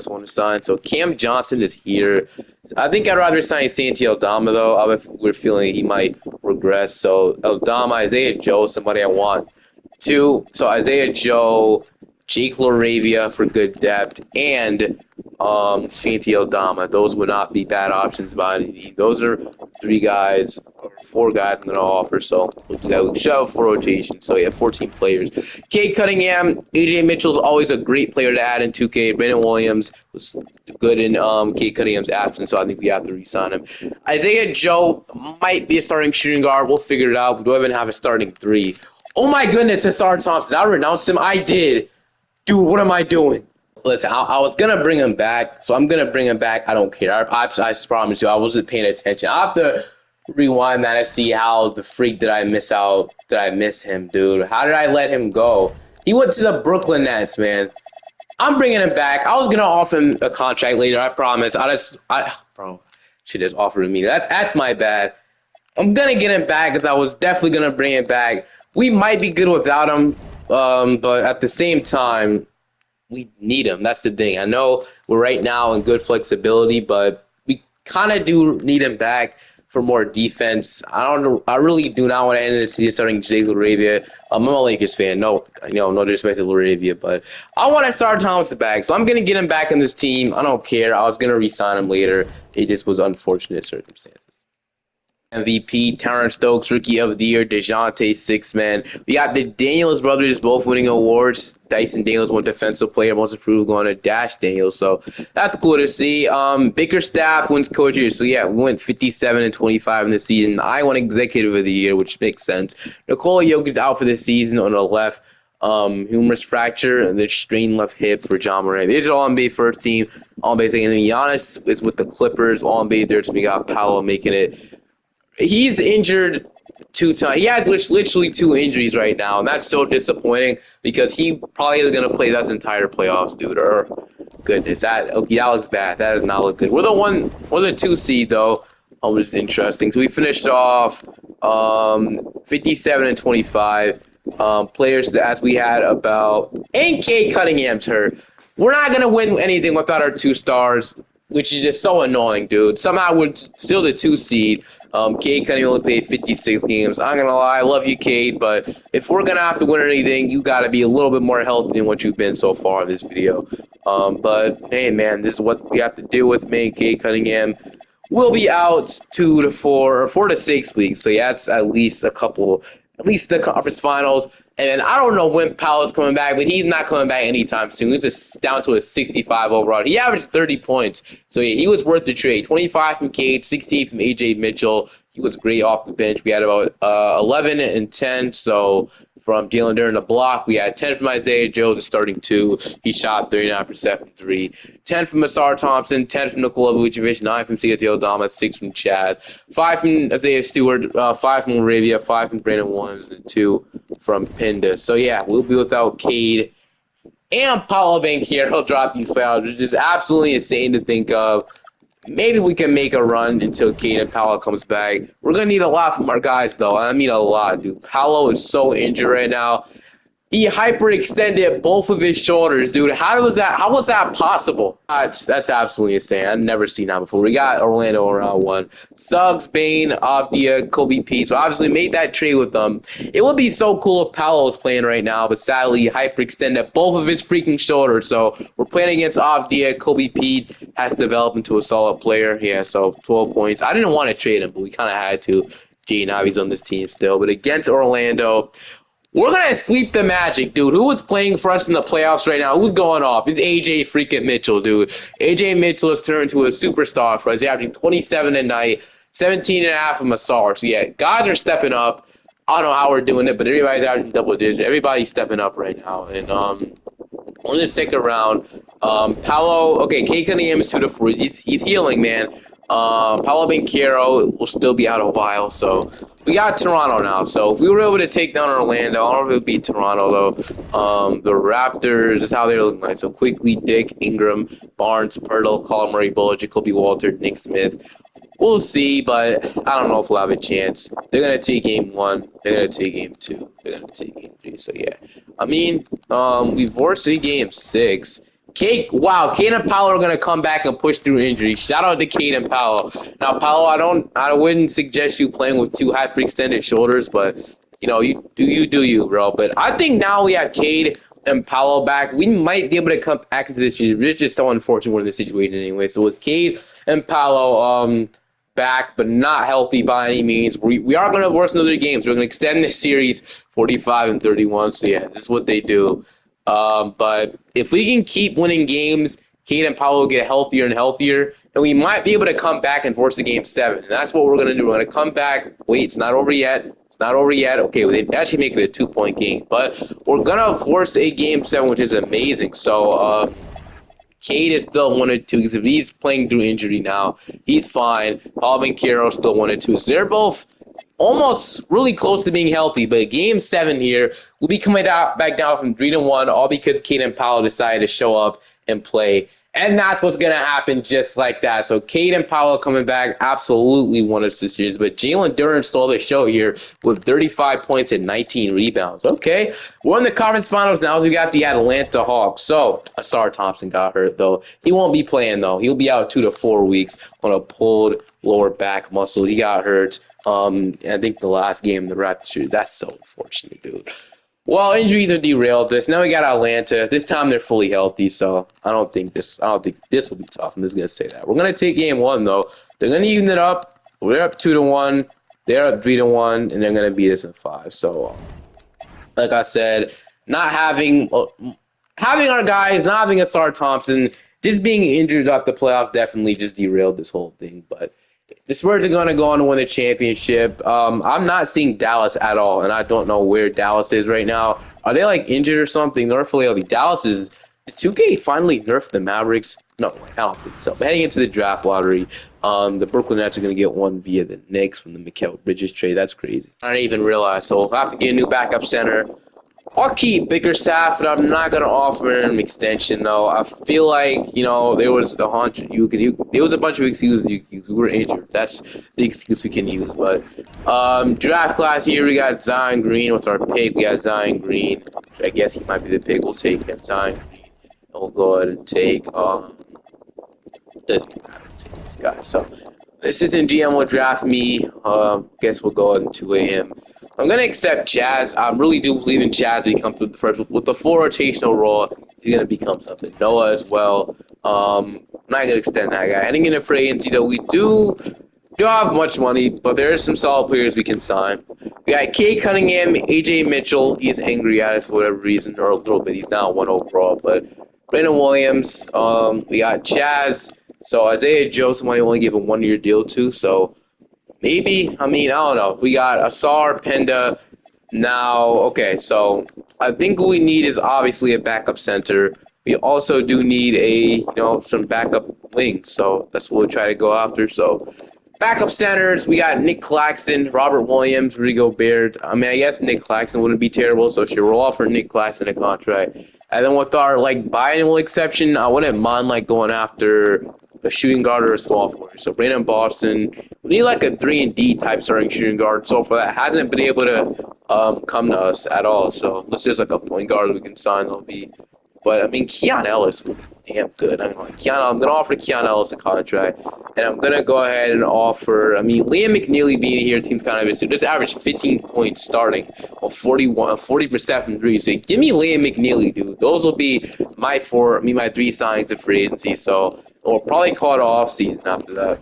want to sign? So Cam Johnson is here. I think I'd rather sign Santi Aldama, though. We're feeling he might regress. So Aldama, Isaiah Joe, somebody I want. 2. So Isaiah Joe, Jake LaRavia for good depth, and Santi Aldama. Those would not be bad options by any means. Those are 3 guys or 4 guys I'm going to offer. So we'll do that. We should have 4 rotations. So yeah, 14 players. Cade Cunningham, AJ Mitchell's always a great player to add in 2K. Brandon Williams was good in Cade Cunningham's absence, so I think we have to re-sign him. Isaiah Joe might be a starting shooting guard. We'll figure it out. We don't even have a starting 3. Oh my goodness, Asar Thompson. I renounced him. I did. Dude, what am I doing? Listen, I was going to bring him back, so I'm going to bring him back. I don't care. I promise you, I wasn't paying attention. I have to rewind that and see how the freak did I miss out. Did I miss him, dude? How did I let him go? He went to the Brooklyn Nets, man. I'm bringing him back. I was going to offer him a contract later, I promise. Bro, should just offered me. That's my bad. I'm going to get him back because I was definitely going to bring him back. We might be good without him. But at the same time, we need him. That's the thing. I know we're right now in good flexibility, but we kind of do need him back for more defense. I really do not want to end the season starting Jake LaRavia. I'm a Lakers fan. No disrespect to LaRavia, but I want to start Thomas back. So I'm gonna get him back in this team. I don't care. I was gonna re-sign him later. It just was unfortunate circumstances. MVP, Terrence Stokes, Rookie of the Year, DeJounte Sixman. We got the Daniels brothers both winning awards. Dyson Daniels won Defensive Player, Most Improved, going to Dash Daniels. So that's cool to see. Bickerstaff wins Coach of the Year. So yeah, we went 57-25 in the season. I won Executive of the Year, which makes sense. Nikola Jokic out for the season on the left. humerus fracture, and then strained left hip for John Moran. These are all NBA first team, all NBA second. And then Giannis is with the Clippers, all NBA third team. We got Paolo making it. He's injured 2 times. He has literally 2 injuries right now, and that's so disappointing because he probably is going to play that entire playoffs, dude. Or goodness, that looks bad. That does not look good. We're the 2 seed though, which is interesting. So we finished off 57 and 25. Players as we had about and Kate Cunningham's hurt. We're not gonna win anything without our 2 stars, which is just so annoying, dude. Somehow we're still the 2 seed. Cade Cunningham only played 56 games. I'm gonna lie, I love you, Cade, but if we're gonna have to win anything, you gotta be a little bit more healthy than what you've been so far in this video. But hey, man, this is what we have to deal with. Me, Cade Cunningham will be out 2 to 4 or 4 to 6 weeks. So yeah, it's at least the conference finals. And then I don't know when Powell's coming back, but he's not coming back anytime soon. He's just down to a 65 overall. He averaged 30 points. So yeah, he was worth the trade. 25 from Cade, 16 from AJ Mitchell. He was great off the bench. We had about 11 and 10. So from Jalen during the block, we had 10 from Isaiah Joe, the starting 2. He shot 39% from 3. 10 from Asar Thompson, 10 from Nikola Vucevic, 9 from Sigurd Dama, 6 from Chaz, 5 from Isaiah Stewart, 5 from Arabia, 5 from Brandon Williams, and 2 from Pinda. So yeah, we'll be without Cade and Paolo Banchero drop these playoffs, which is absolutely insane to think of. Maybe we can make a run until Cade and Paolo comes back. We're going to need a lot from our guys, though. I mean a lot, dude. Paolo is so injured right now. He hyperextended both of his shoulders, dude. How was that possible? That's absolutely insane. I've never seen that before. We got Orlando around 1. Suggs, Bane, Avdia, Kobe P. So obviously made that trade with them. It would be so cool if Paolo was playing right now, but sadly he hyperextended both of his freaking shoulders. So we're playing against Avdia. Kobe P has developed into a solid player. Yeah, so 12 points. I didn't want to trade him, but we kind of had to. Navi's on this team still. But against Orlando, we're going to sweep the Magic, dude. Who is playing for us in the playoffs right now? Who's going off? It's AJ freaking Mitchell, dude. AJ Mitchell has turned into a superstar for us. He's averaging 27 a night, 17 and a half from Asar. So, yeah, guys are stepping up. I don't know how we're doing it, but everybody's averaging double digit. Everybody's stepping up right now. And on the second round, Paolo, okay, Cade Cunningham is 2 to 4. He's healing, man. Paolo Banchero will still be out a while, so we got Toronto now. So if we were able to take down Orlando, I don't know if it would be Toronto though. The Raptors is how they're looking like. So quickly, Dick, Ingram, Barnes, Pirtle, Colin Murray, Bullock, Jacoby Walter, Nick Smith. We'll see, but I don't know if we'll have a chance. They're gonna take game 1. They're gonna take game 2. They're gonna take game 3. So yeah, I mean, we've forced in game 6. Cade and Paolo are gonna come back and push through injuries. Shout out to Cade and Paolo. Now, Paolo, I wouldn't suggest you playing with 2 hyperextended shoulders, but you know, you do you, bro. But I think now we have Cade and Paolo back, we might be able to come back into this year. It's just so unfortunate we're in this situation anyway. So with Cade and Paolo back, but not healthy by any means, we are going to force another games. We're going to extend this series 45 and 31. So yeah, this is what they do. But if we can keep winning games, Cade and Paolo get healthier and healthier, and we might be able to come back and force the game 7. And that's what we're going to do. We're going to come back. Wait, it's not over yet. It's not over yet. Okay, well, they actually make it a 2-point game. But we're going to force a game 7, which is amazing. So, Cade is still 1 and 2 because if he's playing through injury now, he's fine. Paul Banchero still 1 and 2. So they're both almost really close to being healthy. But game 7 here, we'll be coming back down from 3 to 1, all because Cade and Paolo decided to show up and play. And that's what's going to happen just like that. So Cade and Paolo coming back absolutely won us this series. But Jalen Duren stole the show here with 35 points and 19 rebounds. Okay, we're in the conference finals now. We got the Atlanta Hawks. So Asar Thompson got hurt, though. He won't be playing, though. He'll be out 2 to 4 weeks on a pulled lower back muscle. He got hurt. I think the last game, the Raptors. That's so unfortunate, dude. Well, injuries have derailed this. Now we got Atlanta. This time they're fully healthy, so I don't think this will be tough. I'm just gonna say that. We're gonna take game 1 though. They're gonna even it up. We're up 2 to 1. They're up 3 to 1, and they're gonna beat us in 5. So, like I said, not having our guys, not having Asar Thompson, just being injured at the playoff definitely just derailed this whole thing. But The Spurs are going to go on to win the championship. I'm not seeing Dallas at all, and I don't know where Dallas is right now. Are they like injured or something? They're fully healthy. Dallas is. Did 2K finally nerf the Mavericks? No, I don't think so. But heading into the draft lottery, the Brooklyn Nets are going to get one via the Knicks from the Mikal Bridges trade. That's crazy. I didn't even realize. So we'll have to get a new backup center. I'll keep Bickerstaff, but I'm not gonna offer an extension though. I feel like there was a hundred there was a bunch of excuses you could use. We were injured. That's the excuse we can use. But draft class here we got Zion Green with our pick. We got Zion Green. I guess he might be the pick. We'll take him. Zion Green. And we'll go ahead and take doesn't matter. Take this guy. So assistant GM will draft me. Guess we'll go ahead at 2 a.m. I'm gonna accept Chaz. I really do believe in Chaz becoming the first with the full rotational role. He's gonna become something. Noah as well. I'm not gonna extend that guy. Heading into free agency though, we do have much money, but there are some solid players we can sign. We got Kate Cunningham, AJ Mitchell. He's angry at us for whatever reason, or a little bit. He's not one overall, but Brandon Williams. We got Chaz. So Isaiah Joe, somebody only gave a 1-year deal to. So maybe, I don't know. We got Asar, Penda. Now, okay, so I think what we need is obviously a backup center. We also do need some backup wings. So that's what we'll try to go after. So backup centers, we got Nick Claxton, Robert Williams, Rudy Gobert. I guess Nick Claxton wouldn't be terrible, so she roll off for Nick Claxton a contract. And then with our biannual exception, I wouldn't mind going after a shooting guard or a small forward. So Brandon Boston, we need a 3-and-D type starting shooting guard. So for that, hasn't been able to come to us at all. So let's just a point guard we can sign. It'll be, but Keon Ellis would be damn good. I'm gonna offer Keon Ellis a contract, and I'm gonna go ahead and offer. Liam McNeely being here, team's kind of interesting. Just averaged 15 points starting, or 40% from three. So give me Liam McNeely, dude. Those will be my 3 signings of free agency. So we'll probably call it off season after that.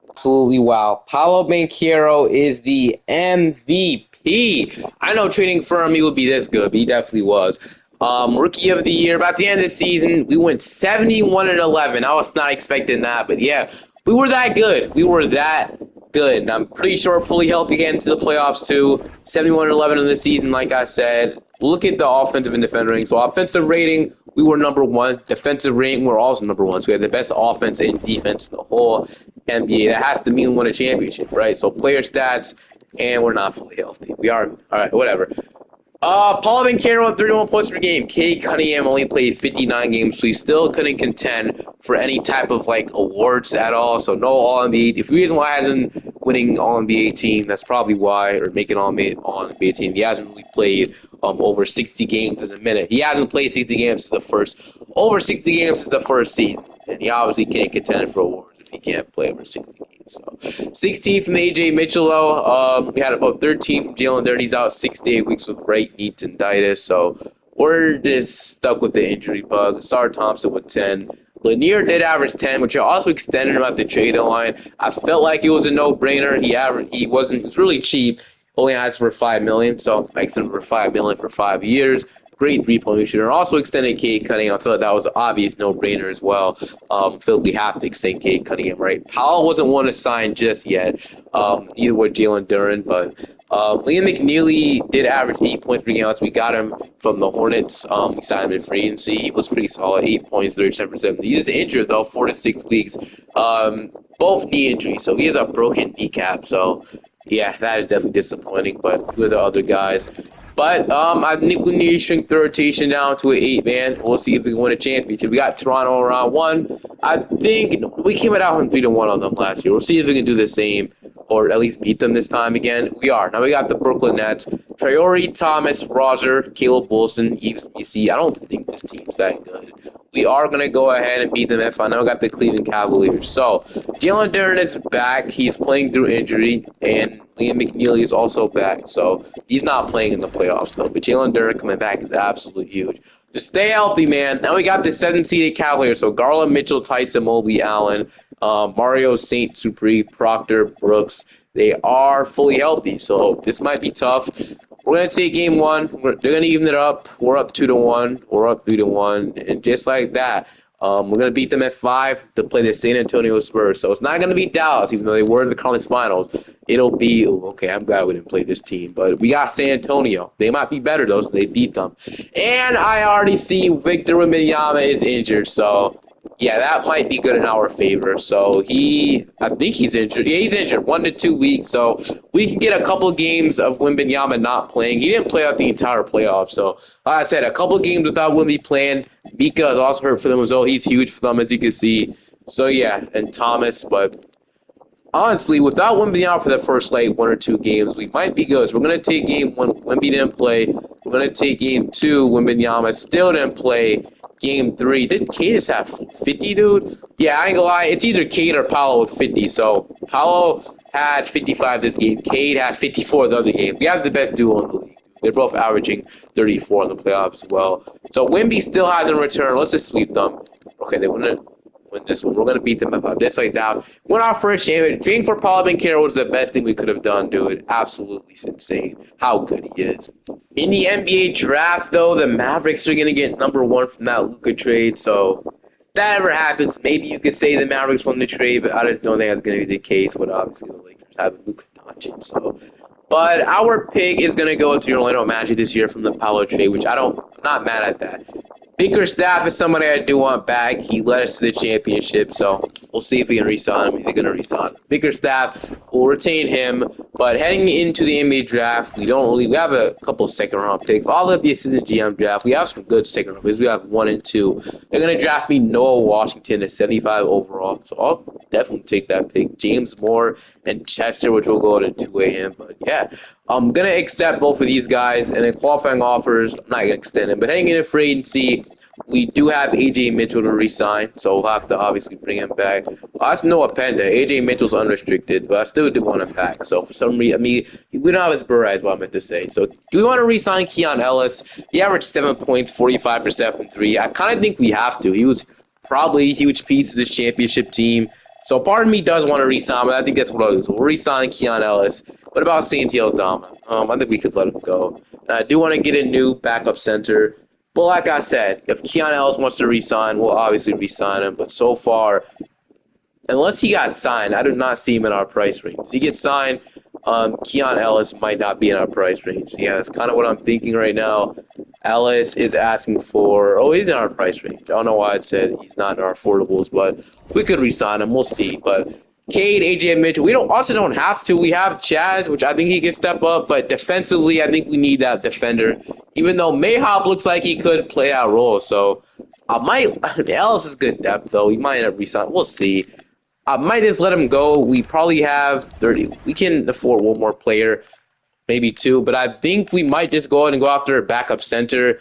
Absolutely wow. Paolo Banchero is the MVP. I know trading for him he would be this good, but he definitely was. Rookie of the year. About the end of the season, we went 71-11. I was not expecting that, but yeah, we were that good. We were that good. And I'm pretty sure fully healthy again to the playoffs too. 71-11 in the season, like I said. Look at the offensive and defensive rating. So offensive rating, we were number 1. Defensive rating, we're also number 1. So we had the best offense and defense in the whole NBA. That has to mean we won a championship, right? So player stats, and we're not fully healthy. We are. All right, whatever. Paul Banchero, 31 points per game. Kate Cunningham only played 59 games, so he still couldn't contend for any type of awards at all. So no All-NBA. If the reason why he hasn't winning All-NBA team, that's probably why, or making All-NBA team. He hasn't really played over 60 games in a minute. He hasn't played 60 games over 60 games since the first season, and he obviously can't contend for awards if he can't play over 60 games. So 16 from AJ Mitchell though. We had about 13 from Jalen Duren. He's out 6 to 8 weeks with right knee tendinitis. So we're just stuck with the injury bug. Sar Thompson with 10. Lanier did average 10, which also extended him at the trade line. I felt like it was a no-brainer. He was really cheap. Only asked for $5 million, so I extended for $5 million for 5 years. Great three-point shooter. Also extended Kate Cunningham. I feel like that was an obvious no-brainer as well. I feel like we have to extend Kate Cunningham, right? Powell wasn't one to sign just yet. Either with Jalen Duren, but Liam McNeely did average 8 points per game. We got him from the Hornets. We signed him in free agency. He was pretty solid. 8 points, 37%. He is injured though, 4 to 6 weeks. Both knee injuries, so he has a broken kneecap. So yeah, that is definitely disappointing. But with the other guys. But I think we need to shrink the rotation down to an 8-man. We'll see if we can win a championship. We got Toronto around 1. I think we came out on 3-1 on them last year. We'll see if we can do the same, or at least beat them this time again. We are. Now we got the Brooklyn Nets. Traore, Thomas, Roger, Caleb Wilson, EC. I don't think this team's that good. We are going to go ahead and beat them if I know we got the Cleveland Cavaliers. So Jalen Duren is back. He's playing through injury, and Liam McNeely is also back. So he's not playing in the playoffs, though. But Jalen Duren coming back is absolutely huge. Just stay healthy, man. Now we got the 7-seeded Cavaliers. So Garland, Mitchell, Tyson, Mobley, Allen, Mario, St. Supri, Proctor, Brooks. They are fully healthy. So this might be tough. We're going to take game 1. They're going to even it up. We're up 2-1. We're up 3-1. And just like that, We're gonna beat them at 5 to play the San Antonio Spurs. So it's not gonna be Dallas, even though they were in the conference finals. It'll be okay. I'm glad we didn't play this team, but we got San Antonio. They might be better though, so they beat them. And I already see Victor Wembanyama is injured, so yeah, that might be good in our favor. So I think he's injured. Yeah, he's injured 1 to 2 weeks. So we can get a couple games of Wembanyama not playing. He didn't play out the entire playoffs. So like I said, a couple games without Wemby playing. Mika is also hurt for them as well. He's huge for them, as you can see. So yeah, and Thomas, but honestly, without Wemby out for the first 1 or 2 games, we might be good. So we're gonna take game 1. Wemby didn't play. We're gonna take game 2. Wembanyama still didn't play. Game 3. Did Cade just have 50, dude? Yeah, I ain't gonna lie. It's either Cade or Paolo with 50. So Paolo had 55 this game. Cade had 54 the other game. We have the best duo in the league. They're both averaging 34 in the playoffs as well. So Wemby still hasn't returned. Let's just sweep them. Okay, they wouldn't win this one. We're gonna beat them up just like that. Win our first championship. Trading for Paul Bencaro was the best thing we could have done, dude. Absolutely insane how good he is. In the NBA draft, though, the Mavericks are gonna get #1 from that Luka trade. So if that ever happens, maybe you could say the Mavericks won the trade, but I just don't think that's gonna be the case. But obviously, the Lakers have Luka Doncic, so. But our pick is going to go to the Orlando Magic this year from the Paolo trade, which I'm not mad at that. Bickerstaff is somebody I do want back. He led us to the championship, so we'll see if we can re-sign him. Is he going to re-sign him? Bickerstaff will retain him, but heading into the NBA draft, we have a couple of second-round picks. All of the assistant GM draft, we have some good second-round picks. We have 1 and 2. They're going to draft me Noah Washington at 75 overall, so I'll definitely take that pick. James Moore and Chester, which will go to 2A him, but yeah. I'm going to accept both of these guys, and then qualifying offers, I'm not going to extend it. But heading into free agency, we do have A.J. Mitchell to re-sign, so we'll have to obviously bring him back. That's Noah Penda. A.J. Mitchell's unrestricted, but I still do want him back. So for some reason, we don't have his Burra, is what I meant to say. So do we want to re-sign Keon Ellis? He averaged 7 points, 45% from 3. I kind of think we have to. He was probably a huge piece of this championship team. So part of me does want to re-sign, but I think that's what I'll do. So we'll re-sign Keon Ellis. What about Santi Aldama? I think we could let him go. And I do want to get a new backup center. But like I said, if Keon Ellis wants to re-sign, we'll obviously re-sign him. But so far, unless he got signed, I do not see him in our price range. If he gets signed, Keon Ellis might not be in our price range. Yeah, that's kind of what I'm thinking right now. Ellis is asking for, he's in our price range. I don't know why I said he's not in our affordables, but we could re-sign him. We'll see. But Cade, AJ Mitchell, we also don't have to. We have Chaz, which I think he can step up, but defensively, I think we need that defender. Even though Mayhop looks like he could play that role, so Ellis is good depth, though. He might end up re-signing. We'll see. I might just let him go. We probably have 30. We can afford one more player, maybe 2, but I think we might just go ahead and go after a backup center.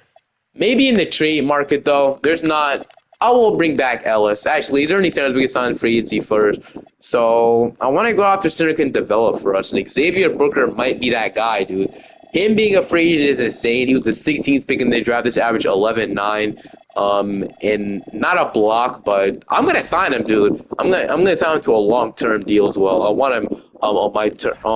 Maybe in the trade market, though. There's not. I will bring back Ellis. Actually, is there any centers we can sign free agency first? So I want to go after center can develop for us. And Xavier Booker might be that guy, dude. Him being a free agent is insane. He was the 16th pick in the draft. This average 11-9. And not a block, but I'm gonna sign him, dude. I'm gonna sign him to a long-term deal as well. I want him on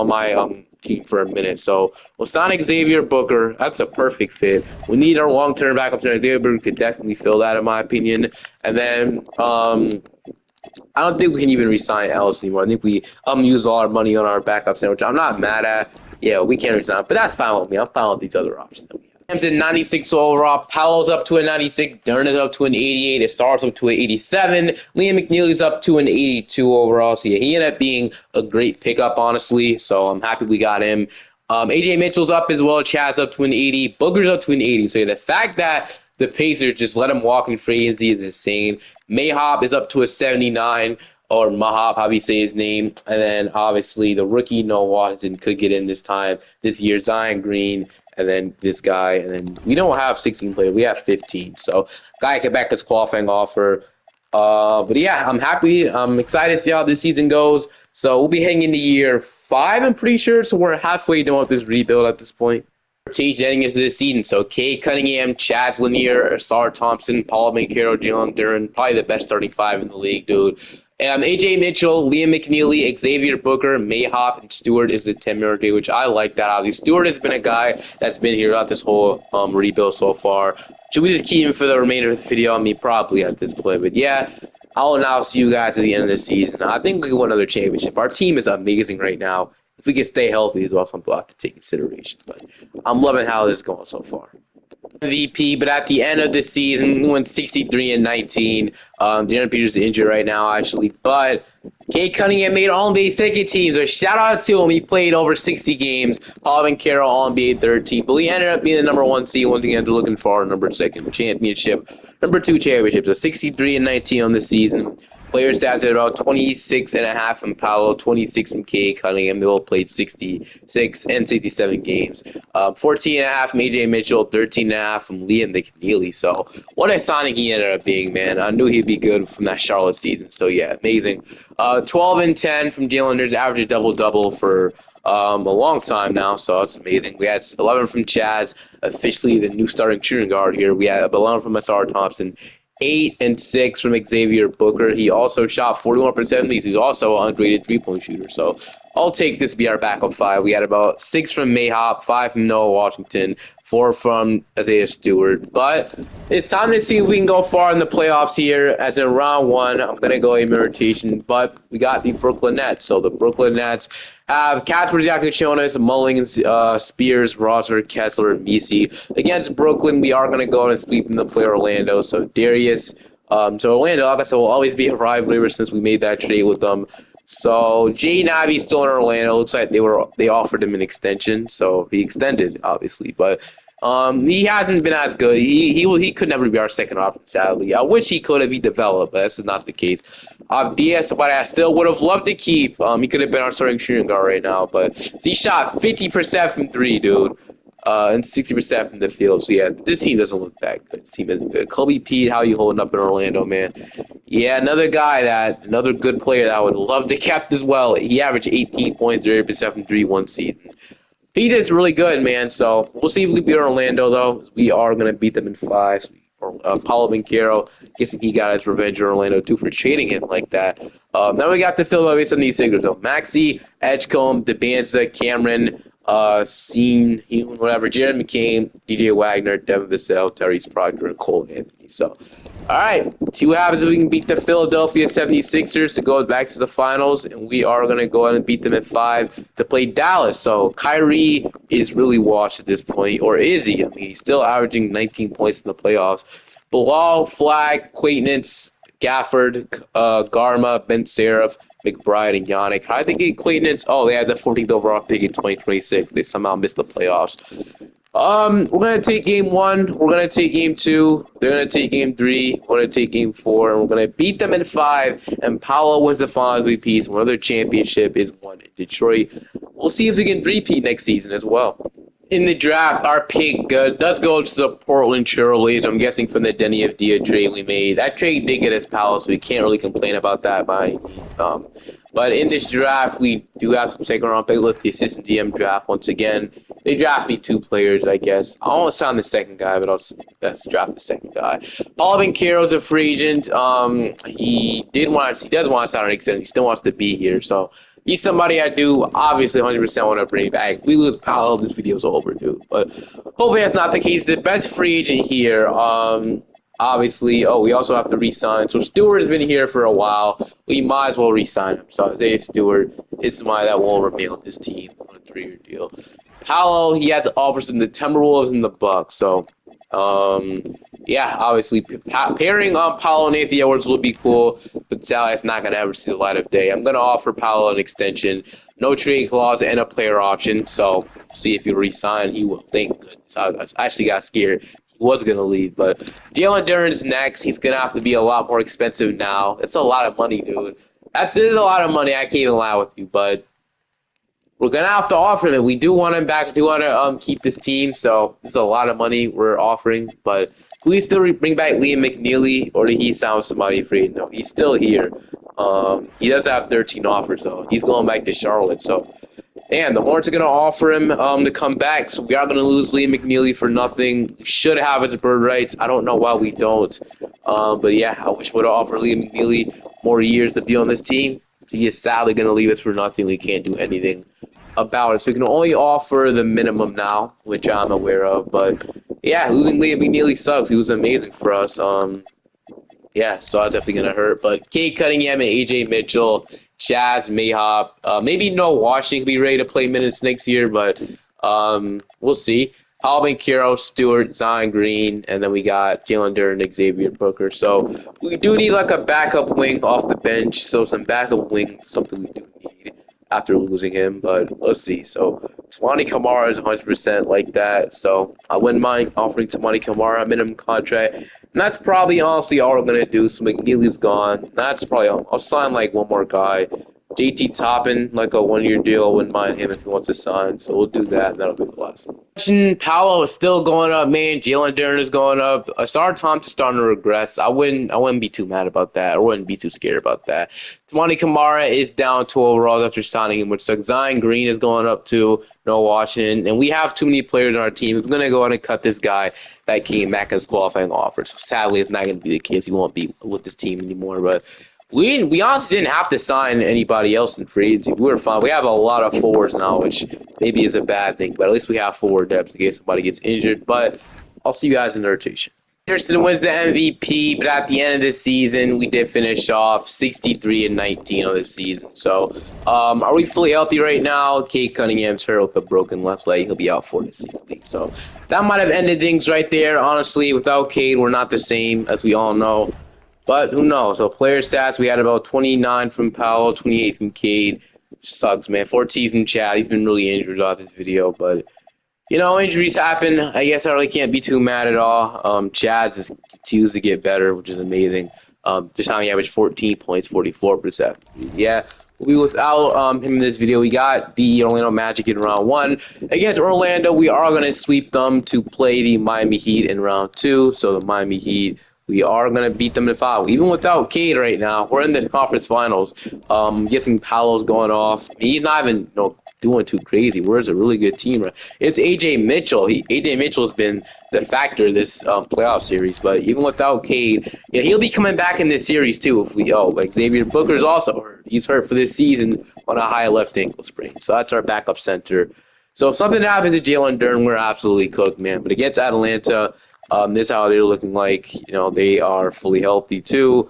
my team for a minute. So we'll sign Xavier Booker. That's a perfect fit. We need our long-term backup center. Xavier Booker could definitely fill that, in my opinion. And then I don't think we can even re-sign Ellis anymore. I think we use all our money on our backup center, which I'm not mad at. Yeah, we can't resign, but that's fine with me. I'm fine with these other options that we have. Rams at 96 overall. Paolo's up to a 96. Dern is up to an 88. Isar's up to an 87. Liam McNeely's up to an 82 overall. So yeah, he ended up being a great pickup, honestly. So I'm happy we got him. AJ Mitchell's up as well. Chad's up to an 80. Booger's up to an 80. So yeah, the fact that the Pacers just let him walk in free agency is insane. Mayhop is up to a 79. Or Mahop, how you say his name. And then, obviously, the rookie Noah Washington could get in this year, Zion Green, and then this guy. And then we don't have 16 players. We have 15. So, guy can back his qualifying offer. But, yeah, I'm happy. I'm excited to see how this season goes. So, we'll be heading into year 5, I'm pretty sure. So, we're halfway done with this rebuild at this point. Change heading into this season. So Cade Cunningham, Chaz Lanier, Asar Thompson, Paul Bencaro, Jalen Duren, probably the best starting 5 in the league, dude. AJ Mitchell, Liam McNeely, Xavier Booker, Mayhop, and Stewart is the 10-man rotation, which I like that. Obviously, Stewart has been a guy that's been here throughout this whole rebuild so far. Should we just keep him for the remainder of the video? I mean, probably at this point. But yeah, I'll now see you guys at the end of the season. I think we can win another championship. Our team is amazing right now. If we can stay healthy as well, something we'll have to take consideration. But I'm loving how this is going so far. MVP, but at the end of the season, we went 63-19. De'Aaron Peters is injured right now, actually, but Cade Cunningham made All-NBA second team, so shout out to him. He played over 60 games. Alvin Carroll, All-NBA third team, but he ended up being the number 1 seed. Once again, they're looking for our number 2 championship, number 2 championship. So 63-19 on the season. Player stats at about 26.5 from Paolo, 26 from Cade Cunningham. They all played 66 and 67 games. 14.5 from AJ Mitchell, 13.5 from Liam McNeely. So what a signing he ended up being, man. I knew he'd be good from that Charlotte season. So yeah, amazing. 12 and 10 from Jalen Hurts, average a double-double for a long time now, so that's amazing. We had 11 from Chaz, officially the new starting shooting guard here. We had 11 from SR Thompson, 8 and 6 from Xavier Booker. He also shot 41% of these. He's also an ungraded three-point shooter. So I'll take this to be our backup 5. We had about 6 from Mayhop, 5 from Noah Washington, 4 from Isaiah Stewart. But it's time to see if we can go far in the playoffs here. As in round 1, I'm going to go in rotation. But we got the Brooklyn Nets. So the Brooklyn Nets have Kasper Giacochonis, Mullings, Spears, Rosser, Kessler, and Misi. Against Brooklyn, we are going to go and sweep them to play Orlando. So Darius, so Orlando, I guess, will always be a rival ever since we made that trade with them. So Jay Navi's still in Orlando. Looks like they offered him an extension, so he extended, obviously. But he hasn't been as good. He could never be our second option, sadly. I wish he could have developed, but that's not the case. Diaz, but I still would have loved to keep. He could have been our starting shooting guard right now, but he shot 50% from 3, dude. And 60% from the field. So yeah, this team doesn't look that good. This team isn't good. Kobe Pete, how you holding up in Orlando, man? Yeah, another good player that I would love to kept as well. He averaged 18 points, 30% from 3 one season. He did really good, man. So we'll see if we beat Orlando, though. We are going to beat them in 5. Paulo Banchero, guessing he got his revenge in Orlando, too, for trading him like that. Now we got the Philadelphia 76ers, though. Maxey, Edgecombe, DeBanza, Cameron, Scene, whatever, Jared McCain, DJ Wagner, Devin Vassell, Tyrese Proctor, and Cole Anthony. So, all right, see what happens if we can beat the Philadelphia 76ers to go back to the finals, and we are going to go ahead and beat them at 5 to play Dallas. So Kyrie is really washed at this point, or is he? I mean, he's still averaging 19 points in the playoffs. Bilal, Flag, Quaitnance, Gafford, Garma, Ben Seraph, McBride, and Yannick. How did they get Quaitnance? Oh, they had the 14th overall pick in 2026. They somehow missed the playoffs. We're going to take game 1. We're going to take game 2. They're going to take game 3. We're going to take game 4. And we're going to beat them in 5. And Paolo wins the finals MVP. So another championship is won in Detroit. We'll see if we can three-peat next season as well. In the draft, our pick does go to the Portland Trailblazers. I'm guessing from the Denny Avdia trade we made. That trade did get us Paolo, so we can't really complain about that by any means. But in this draft, we do have some second-round pick. Look, the assistant DM draft once again. They draft me 2 players, I guess. I won't sign the second guy, but let's draft the second guy. Paulo Banchero's a free agent. He does want to sign an extension. He still wants to be here, so he's somebody I do obviously 100% want to bring back. If we lose Paolo, this video's over, dude. But hopefully that's not the case. The best free agent here, obviously, we also have to re-sign. So Stewart has been here for a while. We might as well re-sign him. So Isaiah Stewart is somebody that will remain with this team on a 3-year deal. Paolo, he has offers in the Timberwolves and the Bucks. So, yeah, obviously, pairing Paolo and Anthony Edwards will be cool, but sadly, it's not going to ever see the light of day. I'm going to offer Paolo an extension, no trade clause, and a player option. So, see if he resign. He will. Thank goodness. I actually got scared. He was going to leave, but Jalen Duren's next. He's going to have to be a lot more expensive now. It's a lot of money, dude. It is a lot of money. I can't even lie with you, but we're going to have to offer him. We do want him back. Do want to keep this team, so this is a lot of money we're offering. But can we still bring back Liam McNeely, or did he sound somebody free? No, he's still here. He does have 13 offers, though. He's going back to Charlotte, so and the Hornets are going to offer him to come back, so we are going to lose Liam McNeely for nothing. We should have his bird rights. I don't know why we don't. But yeah, I wish we would have offered Liam McNeely. more years to be on this team. He is sadly going to leave us for nothing. We can't do anything about it. So we can only offer the minimum now, which I'm aware of. But yeah, losing Liam McNeely sucks. He was amazing for us. Yeah, so that's definitely gonna hurt. But Kate Cunningham and AJ Mitchell, Chaz Mayhop, maybe no Washington be ready to play minutes next year, but we'll see. Alvin Kiro, Stewart, Zion Green, and then we got Jalen Durden, Xavier Booker. So we do need like a backup wing off the bench. So some backup wing, something we do need after losing him, but let's see. So Tamani Kamara is 100% like that. So I wouldn't mind offering Tamani Kamara a minimum contract. And that's probably honestly all we're gonna do. So McNeely's gone. That's probably all. I'll sign like one more guy. JT Toppin, like a 1-year deal. I wouldn't mind him if he wants to sign. So we'll do that, and that'll be the last one. Paolo is still going up, man. Jalen Duren is going up. Star Thompson starting to regress. I wouldn't be too mad about that. I wouldn't be too scared about that. Tamani Kamara is down 2 overall after signing him, which sucks. Zion Green is going up to no Washington, and we have too many players on our team. We're gonna go ahead and cut this guy that came back as qualifying offer. So sadly, it's not gonna be the case. He won't be with this team anymore, but. We honestly didn't have to sign anybody else in free agency. We were fine. We have a lot of forwards now, which maybe is a bad thing, but at least we have forward depth in case somebody gets injured. But I'll see you guys in the rotation. Anderson wins the MVP, but at the end of the season, we did finish off 63-19 on the season. So, are we fully healthy right now? Kate Cunningham's hurt with a broken left leg. He'll be out for the season. So that might have ended things right there. Honestly, without Kate, we're not the same, as we all know. But who knows? So player stats, we had about 29 from Powell, 28 from Cade. Sucks, man. 14 from Chad. He's been really injured off this video. But, you know, injuries happen. I guess I really can't be too mad at all. Chad just continues to get better, which is amazing. Just how he averaged 14 points, 44%. Yeah, we'll be without him in this video. We got the Orlando Magic in round 1. Against Orlando, we are going to sweep them to play the Miami Heat in round 2. So the Miami Heat, we are going to beat them in 5. Even without Cade right now, we're in the conference finals. Guessing Paolo's going off. He's not even doing too crazy. We're a really good team. Right? It's AJ Mitchell. AJ Mitchell's been the factor this playoff series. But even without Cade, yeah, he'll be coming back in this series too. If we like Xavier Booker's also hurt. He's hurt for this season on a high left ankle sprain. So that's our backup center. So if something happens to Jalen Duren, we're absolutely cooked, man. But against Atlanta, this is how they're looking like. You know, they are fully healthy too.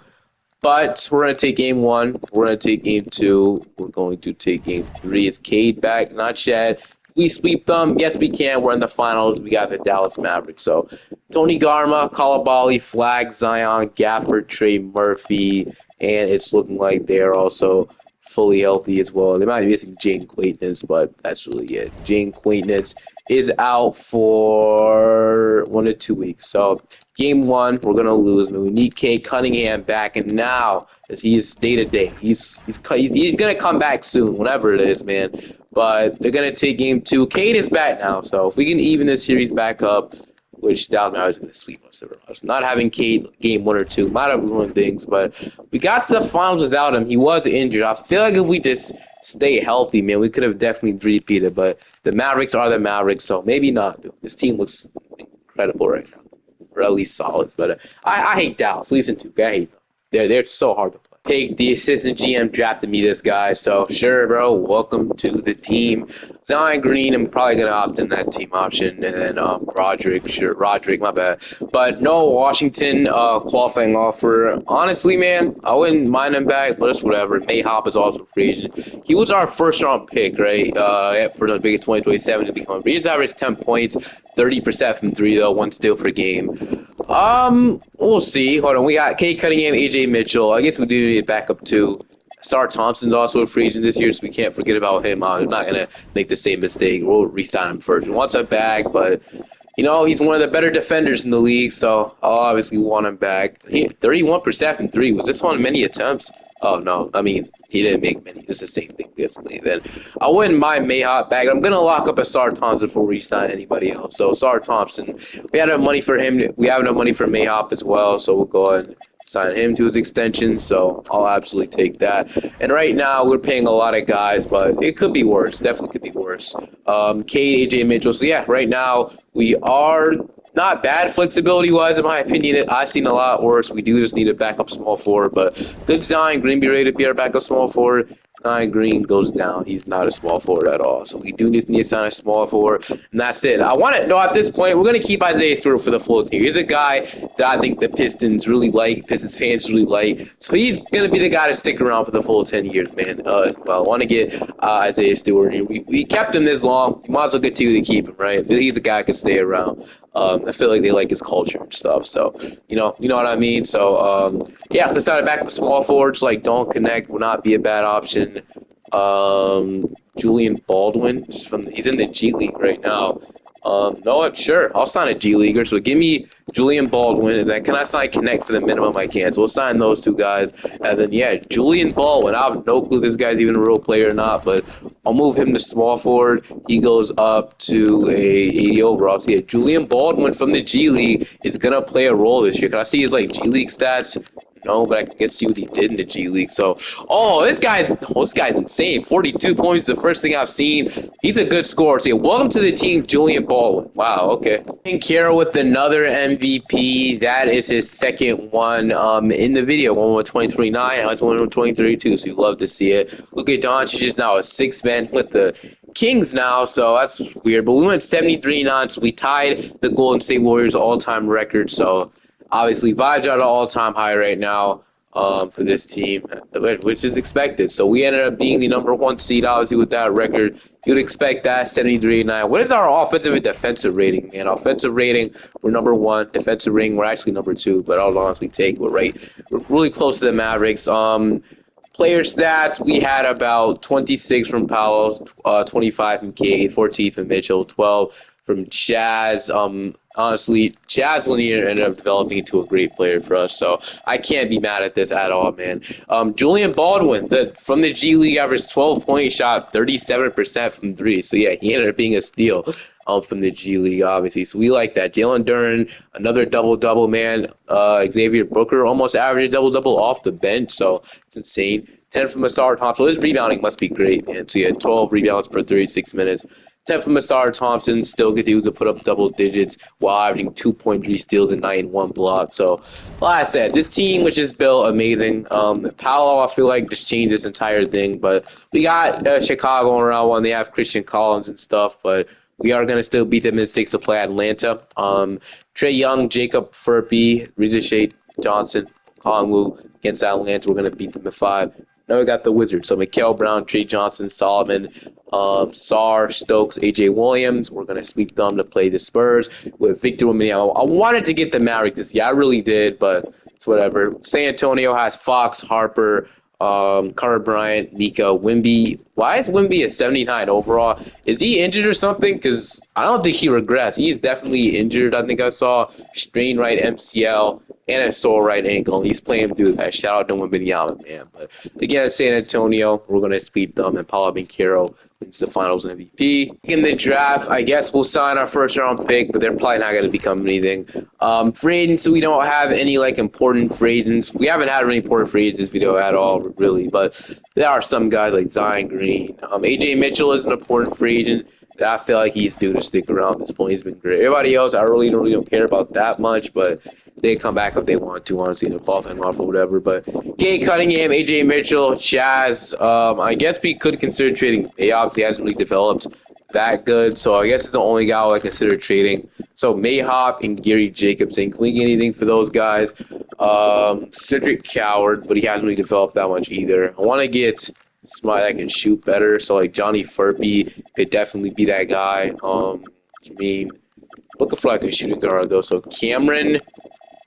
But we're going to take game 1. We're going to take game 2. We're going to take game 3. It's Cade back, not Chad. We sweep them. Yes, we can. We're in the finals. We got the Dallas Mavericks. So Tony Garma, Kalabali, Flag, Zion, Gafford, Trey Murphy. And it's looking like they're also fully healthy as well. They might be missing Jane Quaintness, but that's really it. Jane Quaintness is out for 1 to 2 weeks. So game 1, we're gonna lose. We need Kate Cunningham back, and now as he is day to day, he's gonna come back soon, whenever it is, man. But they're gonna take game 2. Kate is back now, so if we can even this series back up, which Dallas Mavericks is going to sweep us. Not having Cade game 1 or 2 might have ruined things, but we got to the finals without him. He was injured. I feel like if we just stay healthy, man, we could have definitely repeated. But the Mavericks are the Mavericks, so maybe not. This team looks incredible right now, or at least solid. But I hate Dallas. At least in 2K, I hate them. They're so hard to play. Hey, the assistant GM drafted me this guy, so sure, bro, welcome to the team. Zion Green, I'm probably going to opt in that team option, and then Roderick, my bad. But no Washington qualifying offer. Honestly, man, I wouldn't mind him back, but it's whatever. Mayhop is also a free agent. He was our first-round pick, right, for the big 2027 to become. He just averaged 10 points, 30% from 3, though, 1 steal per game. We'll see. Hold on. We got Kate Cunningham, AJ Mitchell. I guess we do need a backup too. Star Thompson's also a free agent this year, so we can't forget about him. I'm not gonna make the same mistake. We'll re-sign him first. He wants him back, but you know he's one of the better defenders in the league, so I'll obviously want him back. 31% from 3. Was this on many attempts? Oh no, I mean he didn't make many. It's the same thing basically. Then I wouldn't mind Mayhop back. I'm gonna lock up a Star Thompson before we sign anybody else. So Star Thompson, we had enough money for him. We have enough money for Mayhop as well. So we'll go ahead and sign him to his extension. So I'll absolutely take that. And right now we're paying a lot of guys, but it could be worse. Definitely could be worse. Cade, AJ Mitchell. So yeah, right now we are Not bad flexibility-wise, in my opinion. I've seen a lot worse. We do just need a backup small forward, but good Zion Green be ready to be our backup small forward. Zion Green goes down. He's not a small forward at all. So we do just need to sign a small forward, and that's it. I want to know at this point, we're going to keep Isaiah Stewart for the full team. He's a guy that I think the Pistons really like, Pistons fans really like. So he's going to be the guy to stick around for the full 10 years, man. Well, I want to get Isaiah Stewart. We kept him this long. You might as well continue to keep him, right? He's a guy who can stay around. I feel like they like his culture and stuff. So, you know what I mean? So, yeah, decided back with small forwards like don't connect will not be a bad option. Julian Baldwin, he's in the G League right now. No, sure, I'll sign a G Leaguer. So give me Julian Baldwin, and then can I sign Connect for the minimum I can? So we'll sign those two guys, and then yeah, Julian Baldwin. I have no clue if this guy's even a real player or not, but I'll move him to small forward. He goes up to a 80 overall. So yeah, Julian Baldwin from the G League is gonna play a role this year. Can I see his like G League stats? No, but I can guess see what he did in the G League. So, this guy's insane. 42 points, the first thing I've seen. He's a good scorer. So, yeah, welcome to the team, Julian Baldwin. Wow, okay. And Kara with another MVP. That is his second one in the video. One with 23.9. Now it's one with 23.2. So you love to see it. Luka Doncic is now a six-man with the Kings now, so that's weird. But we went 73-9, so we tied the Golden State Warriors all-time record. So obviously, vibes are at an all-time high right now for this team, which is expected. So we ended up being the number one seed, obviously, with that record. You'd expect that, 73-9. What is our offensive and defensive rating, man? Offensive rating, we're number one. Defensive rating, we're actually number two, but I'll honestly take we're really close to the Mavericks. Player stats, we had about 26 from Powell, 25 from Cade, 14 from Mitchell, 12 from Chaz. Honestly, Chaz Lanier ended up developing into a great player for us, so I can't be mad at this at all, man. Julian Baldwin, from the G League, averaged 12-point shot, 37% from three. So yeah, he ended up being a steal from the G League, obviously. So we like that. Jalen Duren, another double-double, man. Xavier Booker almost averaged a double-double off the bench, so it's insane. 10 from Masar Thompson. His rebounding must be great, man. So he had 12 rebounds per 36 minutes. 10 from Masar Thompson, still continues to put up double digits while averaging 2.3 steals and 9-1 block. So, like I said, this team, which is built amazing. Paolo, I feel like, just changed this entire thing. But we got Chicago in round one. They have Christian Collins and stuff, but we are going to still beat them in six to play Atlanta. Trae Young, Jacob Furpey, Reza Shade Johnson, Colin Wu against Atlanta. We're going to beat them in five. Now we got the Wizards. So Mikael Brown, Trey Johnson, Solomon, Sar, Stokes, AJ Williams. We're going to sweep them to play the Spurs with Victor Wembanyama. I wanted to get the Mavericks this year. I really did, but it's whatever. San Antonio has Fox, Harper, Carter Bryant, Mika, Wimby. Why is Wimby a 79 overall? Is he injured or something? Because I don't think he regressed. He's definitely injured. I think I saw strained right MCL and a sore right ankle. He's playing through that. Shout out to Wembanyama, man. But again, San Antonio, we're going to sweep them, and Paulo Banchero wins the Finals MVP. In the draft, I guess we'll sign our first-round pick, but they're probably not going to become anything. Free agents, we don't have any important free agents. We haven't had any important free agents this video at all, really, but there are some guys like Zion Green. AJ Mitchell is an important free agent. I feel like he's due to stick around at this point. He's been great. Everybody else, I really don't care about that much, but they come back if they want to, honestly, in a qualifying offer or whatever. But Gay Cunningham, AJ Mitchell, Chaz, I guess we could consider trading. He obviously hasn't really developed that good, so I guess it's the only guy I consider trading. So Mayhop and Gary Jacobson. Can we get anything for those guys? Cedric Coward, but he hasn't really developed that much either. I want to get somebody that can shoot better. So like Johnny Furpey could definitely be that guy. I mean, looking for like a shooting guard though. So Cameron,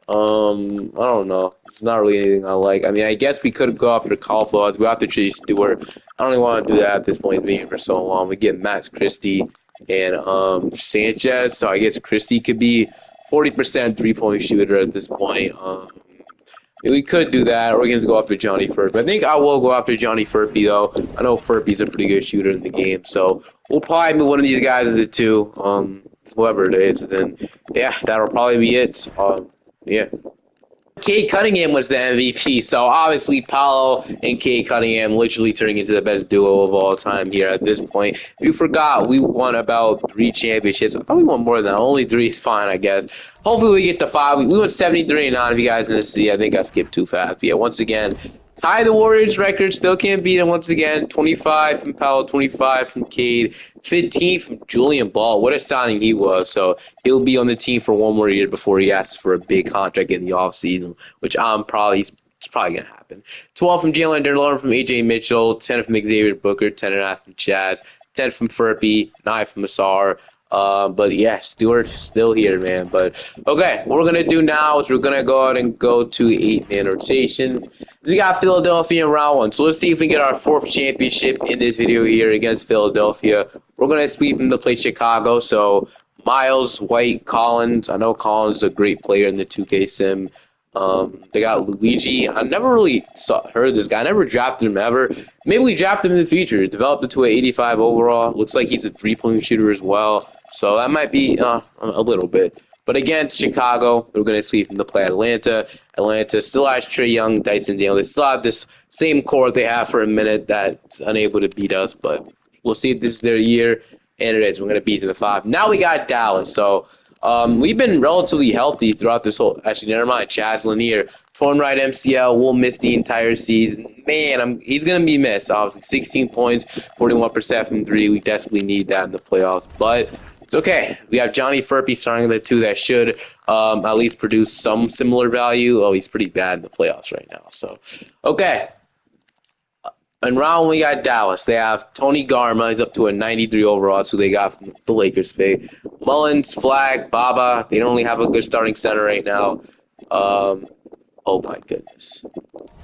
I don't know. It's not really anything I like. I mean, I guess we could go after Caulfield. We have to trade Stewart. I don't even want to do that at this point. He's been here for so long. We get Max Christie and Sanchez. So I guess Christie could be 40% three-point shooter at this point. We could do that, or we can go after Johnny Furpey. I think I will go after Johnny Furpey, though. I know Furpey's a pretty good shooter in the game, so we'll probably move one of these guys as the two, whoever it is. And then, yeah, that'll probably be it. Yeah. Cade Cunningham was the MVP, so obviously Paolo and Cade Cunningham literally turning into the best duo of all time here at this point. If you forgot, we won about 3 championships. I thought we won more than that. Only 3 is fine, I guess. Hopefully we get to 5. We went 73-9 if you guys didn't see. I think I skipped too fast. But yeah, once again, tie the Warriors record. Still can't beat them once again. 25 from Paolo, 25 from Cade, 15 from Julian Ball. What a signing he was. So he'll be on the team for one more year before he asks for a big contract in the offseason, which it's probably going to happen. 12 from Jalen Duren, 11 from A.J. Mitchell, 10 from Xavier Booker, 10.5 from Chaz, 10 from Furpy, 9 from Asar. But yeah, Stewart still here, man. But okay, what we're gonna do now is we're gonna go out and go to 8-man rotation. We got Philadelphia in round 1, so let's see if we can get our 4th championship in this video here against Philadelphia. We're gonna sweep them to play Chicago. So Miles, White, Collins. I know Collins is a great player in the 2K sim. They got Luigi. I never really heard this guy. I never drafted him ever. Maybe we draft him in the future. Developed into an 85 overall. Looks like he's a 3-point shooter as well. So that might be a little bit. But against Chicago, we're going to sweep them to play Atlanta. Atlanta still has Trae Young, Dyson Daniels. They still have this same core they have for a minute that's unable to beat us. But we'll see if this is their year. And it is. We're going to beat them to 5. Now we got Dallas. So we've been relatively healthy throughout this whole. Actually, never mind. Chaz Lanier, torn right MCL, will miss the entire season. Man, he's gonna be missed. Obviously, 16 points, 41% from 3. We desperately need that in the playoffs, but it's okay. We have Johnny Furpy starting the 2 that should at least produce some similar value. Oh, he's pretty bad in the playoffs right now. So, okay. In round 1, we got Dallas. They have Tony Garma. He's up to a 93 overall. That's who they got from the Lakers pay. Mullins, Flag, Baba. They don't really have a good starting center right now. Oh, my goodness.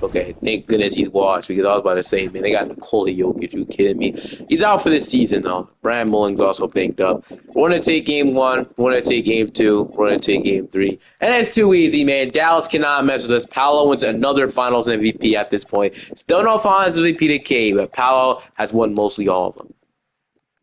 Okay, thank goodness he's washed because I was about to say, man, they got Nikola Jokic. You kidding me? He's out for this season, though. Brad Mullins also pinked up. We're going to take game 1. We're going to take game 2. We're going to take game 3. And it's too easy, man. Dallas cannot mess with us. Paolo wins another Finals MVP at this point. Still no Finals MVP to K, but Paolo has won mostly all of them.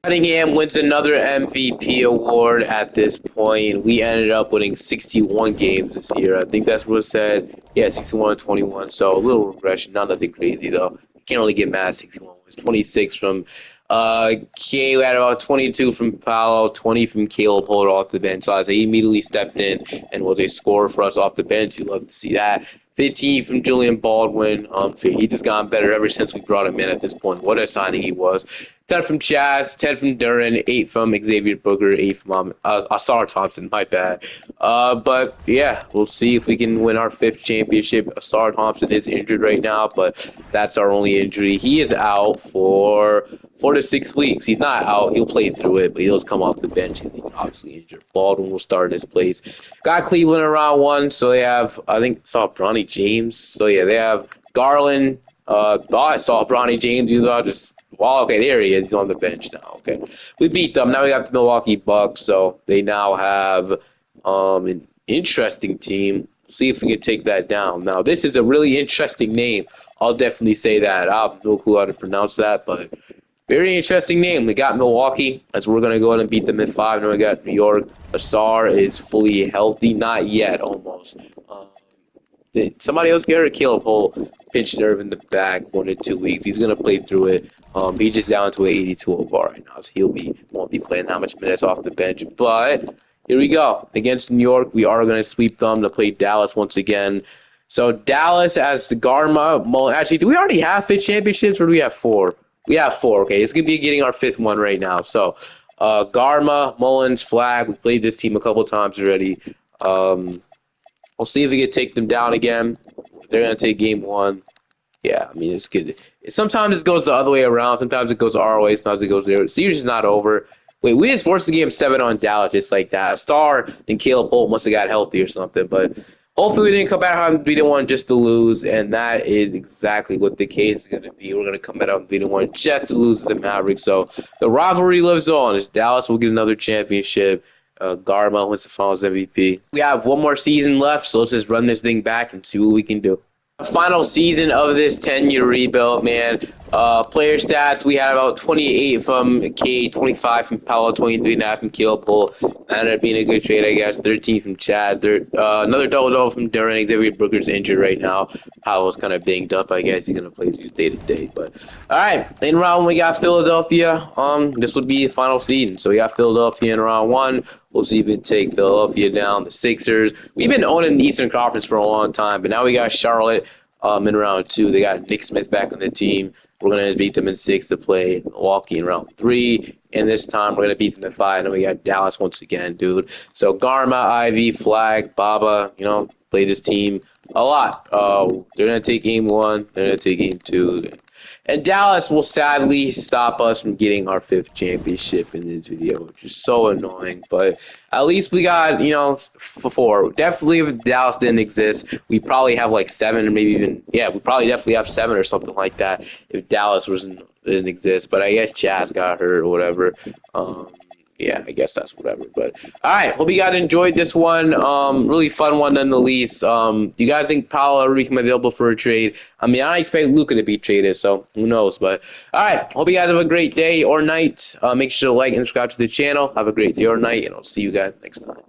Cunningham wins another MVP award at this point. We ended up winning 61 games this year. I think that's what it said. Yeah, 61-21. So a little regression. Not nothing crazy, though. You can't really get mad at 61 wins. 26 from K. We had about 22 from Paolo, 20 from Caleb Holder off the bench. So he immediately stepped in and was a scorer for us off the bench. You love to see that. 15 from Julian Baldwin. He just gotten better ever since we brought him in at this point. What a signing he was. 10 from Chaz, 10 from Duren, 8 from Xavier Booker, 8 from Asar Thompson, my bad. But yeah, we'll see if we can win our 5th championship. Asar Thompson is injured right now, but that's our only injury. He is out for 4 to 6 weeks. He's not out. He'll play through it, but he'll just come off the bench. He's obviously injured. Baldwin will start in his place. Got Cleveland in round 1, so they have, I think, saw Bronny James. So yeah, they have Garland. Thought I saw Bronny James. You thought just, well, okay, there he is. He's on the bench now. Okay, we beat them. Now we got the Milwaukee Bucks, so they now have an interesting team. See if we can take that down. Now, this is a really interesting name. I'll definitely say that. I have no clue how to pronounce that, but very interesting name. We got Milwaukee, as we're going to go ahead and beat them in 5. Now we got New York. Asar is fully healthy. Not yet, almost. Did somebody else get her? Caleb Hull, pinched nerve in the back, 1 to 2 weeks. He's gonna play through it. He's just down to an 82 overall right now, so won't be playing that much minutes off the bench. But here we go against New York. We are gonna sweep them to play Dallas once again. So Dallas as the Garma. Actually, do we already have 5 championships, or do we have 4? We have 4. Okay, it's gonna be getting our 5th one right now. So Garma, Mullins, Flag. We played this team a couple times already. We'll see if we can take them down again. They're going to take game 1. Yeah, I mean, it's good. Sometimes it goes the other way around. Sometimes it goes our way. Sometimes it goes there. The series is not over. Wait, we just forced the game 7 on Dallas just like that. Star and Caleb Holt must have got healthy or something. But hopefully we didn't come back on beat one just to lose. And that is exactly what the case is going to be. We're going to come back on beat one just to lose to the Mavericks. So the rivalry lives on. As Dallas will get another championship. Garma wins the Finals MVP. We have one more season left, so let's just run this thing back and see what we can do. Final season of this 10-year rebuild, man. Player stats, we had about 28 from K25 from Paolo, 23.5 from Kielpol. That ended up being a good trade, I guess. 13 from Chad. Another double-double from Duran. Xavier Booker's injured right now. Paolo's kind of banged up, I guess. He's going to play day to day. But, all right, in round one, we got Philadelphia. This would be the final season. So we got Philadelphia in round one. We'll see if we can take Philadelphia down. The Sixers. We've been owning the Eastern Conference for a long time, but now we got Charlotte in round two. They got Nick Smith back on the team. We're going to beat them in 6 to play Milwaukee in round 3. And this time we're going to beat them in 5. And we got Dallas once again, dude. So Garma, Ivy, Flag, Baba, play this team a lot. They're going to take game 1. They're going to take game 2. And Dallas will sadly stop us from getting our 5th championship in this video, which is so annoying. But at least we got, 4. Definitely if Dallas didn't exist, we probably have like 7 or maybe even, we probably definitely have 7 or something like that if Dallas didn't exist. But I guess Chaz got hurt or whatever. I guess that's whatever. But all right, hope you guys enjoyed this one. Really fun one nonetheless. Do you guys think Paolo ever become available for a trade? I mean, I expect Luka to be traded, so who knows? But all right, hope you guys have a great day or night. Make sure to like and subscribe to the channel. Have a great day or night, and I'll see you guys next time.